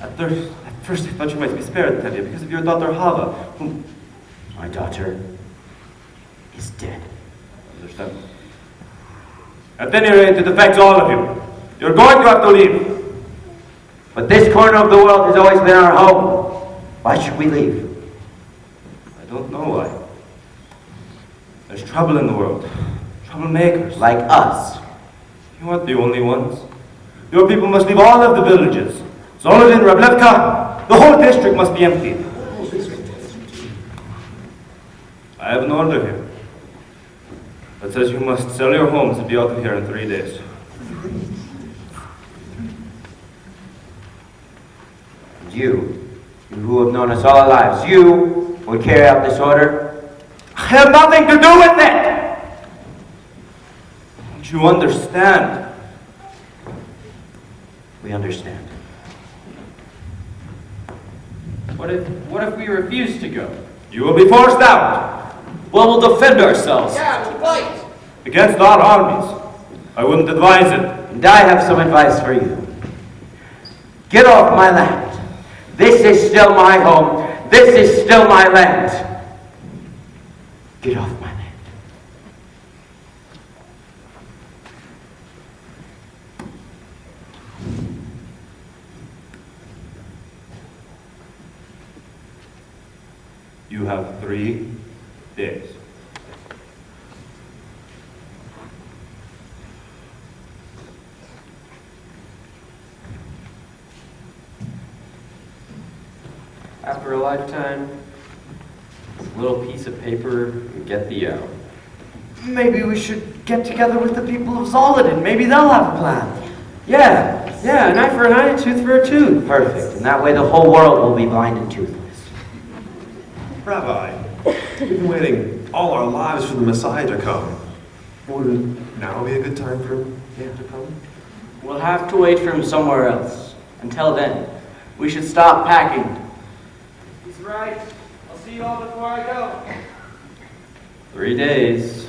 Speaker 12: At first I thought you might be spared, Tevye, because of your daughter Hava, whom...
Speaker 1: My daughter is dead.
Speaker 12: Understand? At any rate, it affects all of you. You're going to have to leave.
Speaker 1: But this corner of the world has always been our home. Why should we leave?
Speaker 12: I don't know why. There's trouble in the world. Troublemakers.
Speaker 1: Like us.
Speaker 12: You aren't the only ones. Your people must leave all of the villages. Zolodin, Rablevka, the whole district must be emptied. I have an order here that says you must sell your homes and be out of here in 3 days.
Speaker 1: And you who have known us all our lives, you would carry out this order?
Speaker 12: I have nothing to do with it! Don't you understand?
Speaker 1: We understand.
Speaker 3: What if we refuse to go?
Speaker 12: You will be forced out.
Speaker 3: Well, we'll defend ourselves.
Speaker 11: Yeah, fight!
Speaker 12: Against our armies. I wouldn't advise it.
Speaker 1: And I have some advice for you. Get off my land. This is still my home. This is still my land. Get off my land.
Speaker 12: You have 3 days.
Speaker 3: After a lifetime, a little piece of paper and get thee out.
Speaker 14: Maybe we should get together with the people of Zolodin. Maybe they'll have a plan.
Speaker 3: Yeah, an eye for an eye, a tooth for a tooth.
Speaker 1: Perfect. And that way the whole world will be blind and toothless.
Speaker 2: Rabbi, we've been waiting all our lives for the Messiah to come. Would now be a good time for him to come?
Speaker 14: We'll have to wait for him somewhere else. Until then, we should stop packing.
Speaker 3: He's right. I'll see you all before I go. 3 days.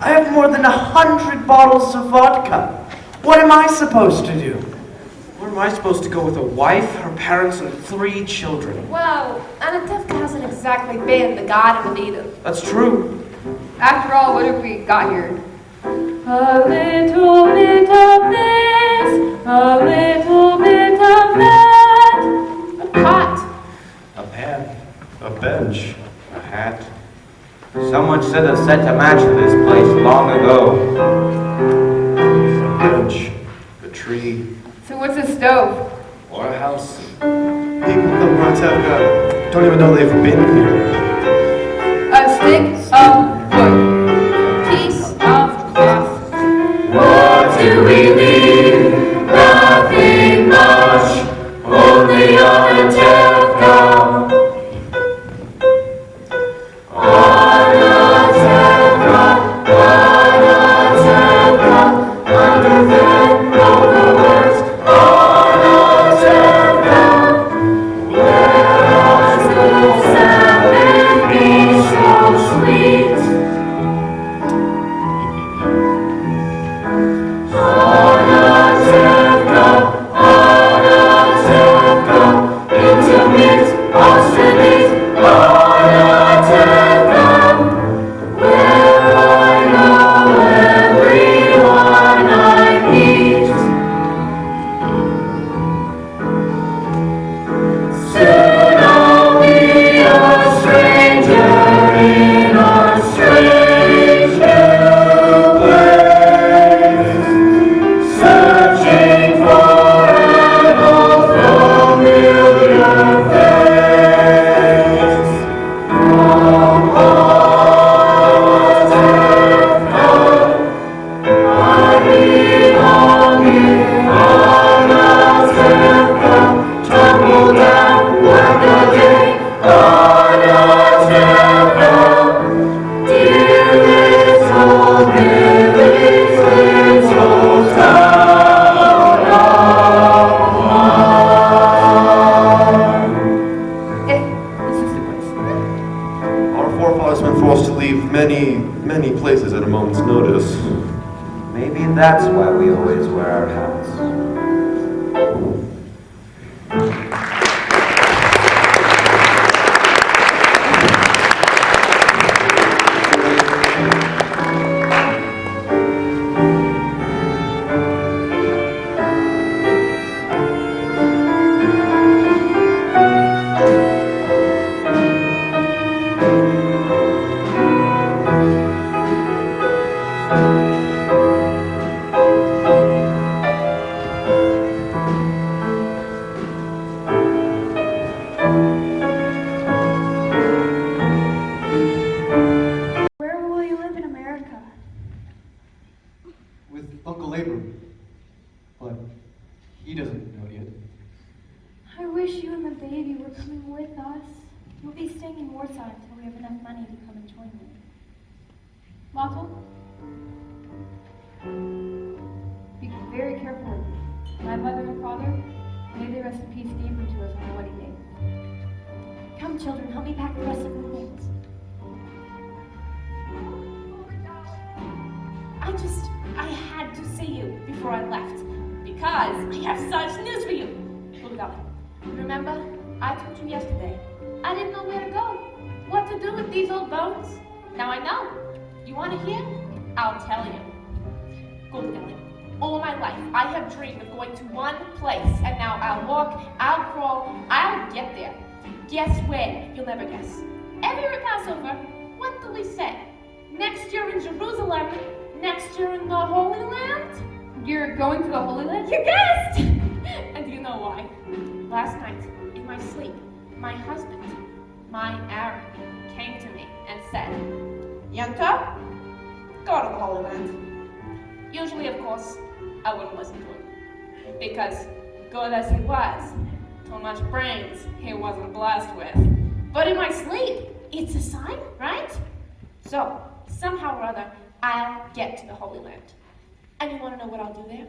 Speaker 14: I have more than 100 bottles of vodka. What am I supposed to do? Where am I supposed to go with a wife, her parents, and 3 children?
Speaker 4: Well, Anatevka hasn't exactly been the Garden of Eden.
Speaker 14: That's true.
Speaker 4: After all, what have we got here? A little bit of this, a little bit of that. A pot.
Speaker 1: A pen.
Speaker 2: A bench.
Speaker 1: A hat. Someone should have set a match to this place long ago.
Speaker 2: A bench. A tree.
Speaker 4: So what's a stove?
Speaker 1: Or a house.
Speaker 2: People of Martevka don't even know they've been here.
Speaker 4: A stick of wood. Piece of cloth.
Speaker 2: What do we need? Nothing much. Only Anatevka.
Speaker 15: Sweet.
Speaker 2: father's been forced to leave many places at a moment's notice.
Speaker 13: Maybe that's why we always wear our hats.
Speaker 15: Where will you live in America?
Speaker 9: With Uncle Abram. But he doesn't know it yet.
Speaker 15: I wish you and the baby were coming with us. We'll be staying in Warsaw until we have enough money to come and join you.
Speaker 4: Mottle? Be very careful. My mother and father, may they rest in peace, gave them to us on our wedding day.
Speaker 15: Come, children, help me pack the rest of the things.
Speaker 7: I had to see you before I left, because I have such news for you. Little darling, remember, I told you yesterday, I didn't know where to go, what to do with these old bones. Now I know. You want to hear? I'll tell you. Golden darling, all my life, I have dreamed of going to one place, and now I'll walk, I'll crawl, I'll get there. Guess where? You'll never guess. Every year at Passover, what do we say? Next year in Jerusalem, next year in the Holy Land?
Speaker 4: You're going to the Holy Land?
Speaker 7: You guessed! And do you know why? Last night, in my sleep, my husband, my Aaron, came to me and said, Yenta, go to the Holy Land. Usually, of course, I wouldn't listen to him. Because, good as he was, too much brains he wasn't blessed with. But in my sleep, it's a sign, right? So, somehow or other, I'll get to the Holy Land. And you want to know what I'll do there?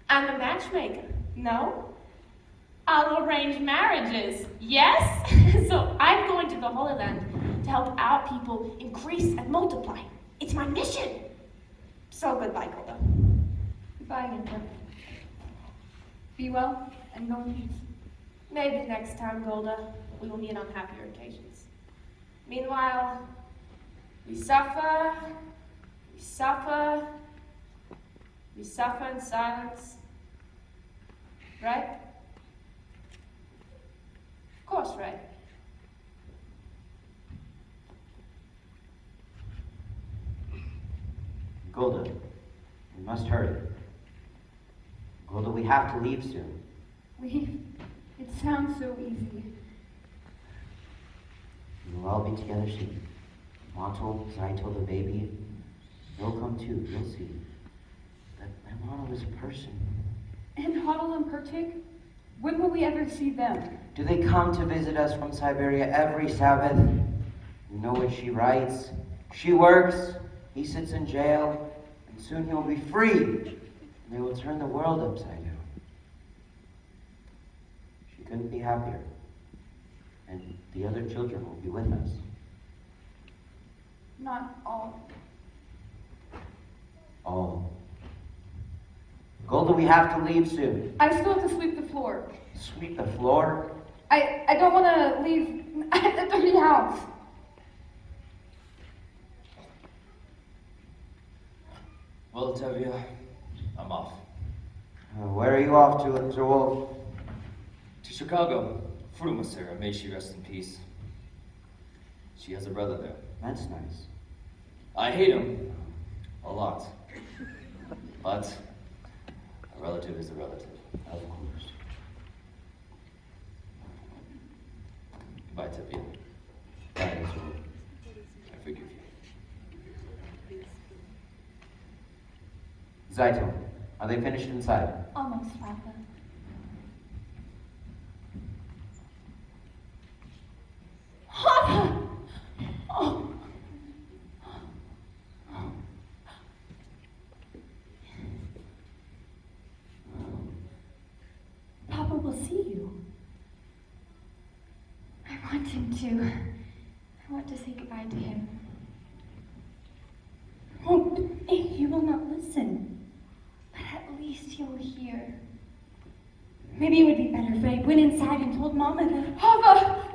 Speaker 7: I'm a matchmaker. No? I'll arrange marriages. Yes? So I'm going to the Holy Land to help our people increase and multiply. It's my mission. So goodbye, Golda.
Speaker 4: Goodbye, Yenta. Be well and go in peace.
Speaker 7: Maybe next time, Golda, we will meet on happier occasions. Meanwhile, we suffer in silence. Right? Of course, right?
Speaker 13: Golda, we must hurry. Golda, we have to leave soon.
Speaker 4: Leave? It sounds so easy.
Speaker 13: We will all be together soon. Montel, Zeitel, the baby, they'll come too, you'll see. But Montel is a person.
Speaker 4: And Hodel and Pertik? When will we ever see them?
Speaker 13: Do they come to visit us from Siberia every Sabbath? You know what she writes? She works, he sits in jail, and soon he will be free. And they will turn the world upside down. She couldn't be happier. And the other children will be with us.
Speaker 4: Not all.
Speaker 13: All. Golda, we have to leave soon.
Speaker 4: I still have to sweep the floor.
Speaker 13: Sweep the floor?
Speaker 4: I don't want to leave the dirty house.
Speaker 5: Well, Tevye, I'm off.
Speaker 13: Where are you off to, Mr. Wolf?
Speaker 5: To Chicago. Fruma, Sarah, may she rest in peace. She has a brother there.
Speaker 13: That's nice.
Speaker 5: I hate him. A lot. But a relative is a relative.
Speaker 13: Of course.
Speaker 5: Goodbye, Tevye.
Speaker 13: Bye, Mr. Wolf.
Speaker 5: I forgive you.
Speaker 13: Zeitel, are they finished inside?
Speaker 15: Almost, Papa.
Speaker 7: Papa! Oh.
Speaker 15: Papa will see you. I want him to. I to say goodbye to him.
Speaker 6: Oh, he will not listen.
Speaker 15: But at least he'll hear.
Speaker 6: Maybe it would be better if I went inside and told Mama that.
Speaker 4: Papa!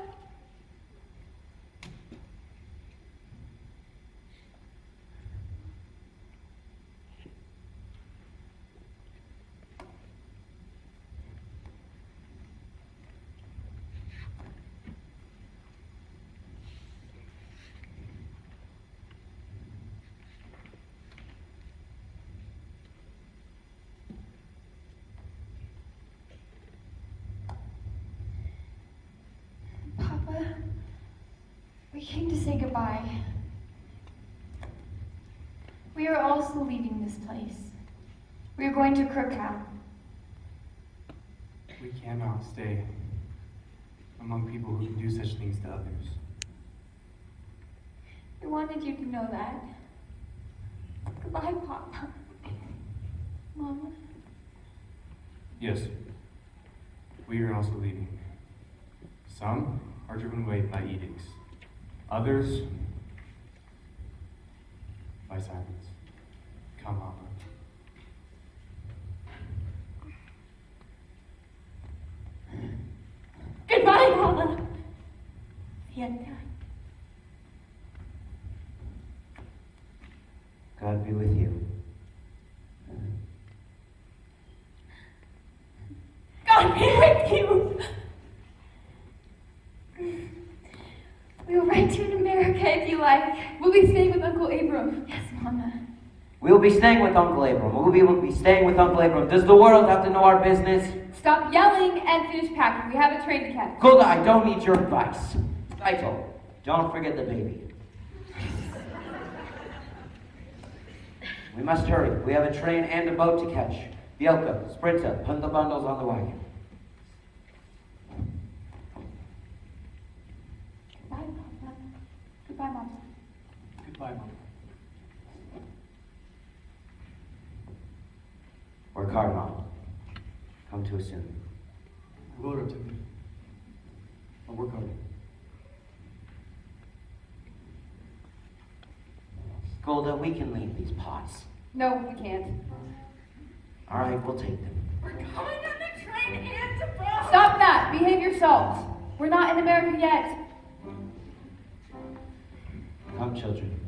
Speaker 15: Papa, we came to say goodbye. We are also leaving this place. We are going to Krakow.
Speaker 3: We cannot stay among people who can do such things to others.
Speaker 15: I wanted you to know that. Goodbye, Papa. Mama.
Speaker 3: Yes, we are also leaving. Some are driven away by edicts, others by silence. Come, Papa.
Speaker 6: Goodbye, Mama. Vielen Dank.
Speaker 13: God be with you.
Speaker 6: God be with you.
Speaker 15: We will write to you in America if you like.
Speaker 4: We'll be staying with Uncle Abram.
Speaker 15: Yes, Mama.
Speaker 13: We'll be staying with Uncle Abram. We'll be staying with Uncle Abram. Does the world have to know our business?
Speaker 4: Stop yelling and finish packing. We have a train to catch.
Speaker 13: Golda, I don't need your advice. Saito, don't forget the baby. We must hurry. We have a train and a boat to catch. Bielka, Sprinta, put the bundles on the wagon.
Speaker 15: Goodbye, Papa. Goodbye, Mama.
Speaker 3: Goodbye, Mama.
Speaker 13: Work hard, Mom. Come to us soon.
Speaker 3: I will, Timmy. I'll work hard.
Speaker 13: Golda, we can leave these pots.
Speaker 4: No, we can't.
Speaker 13: All right, we'll take them.
Speaker 6: We're going on the train and to boat.
Speaker 4: Stop that! Behave yourselves. We're not in America yet.
Speaker 13: Come, children.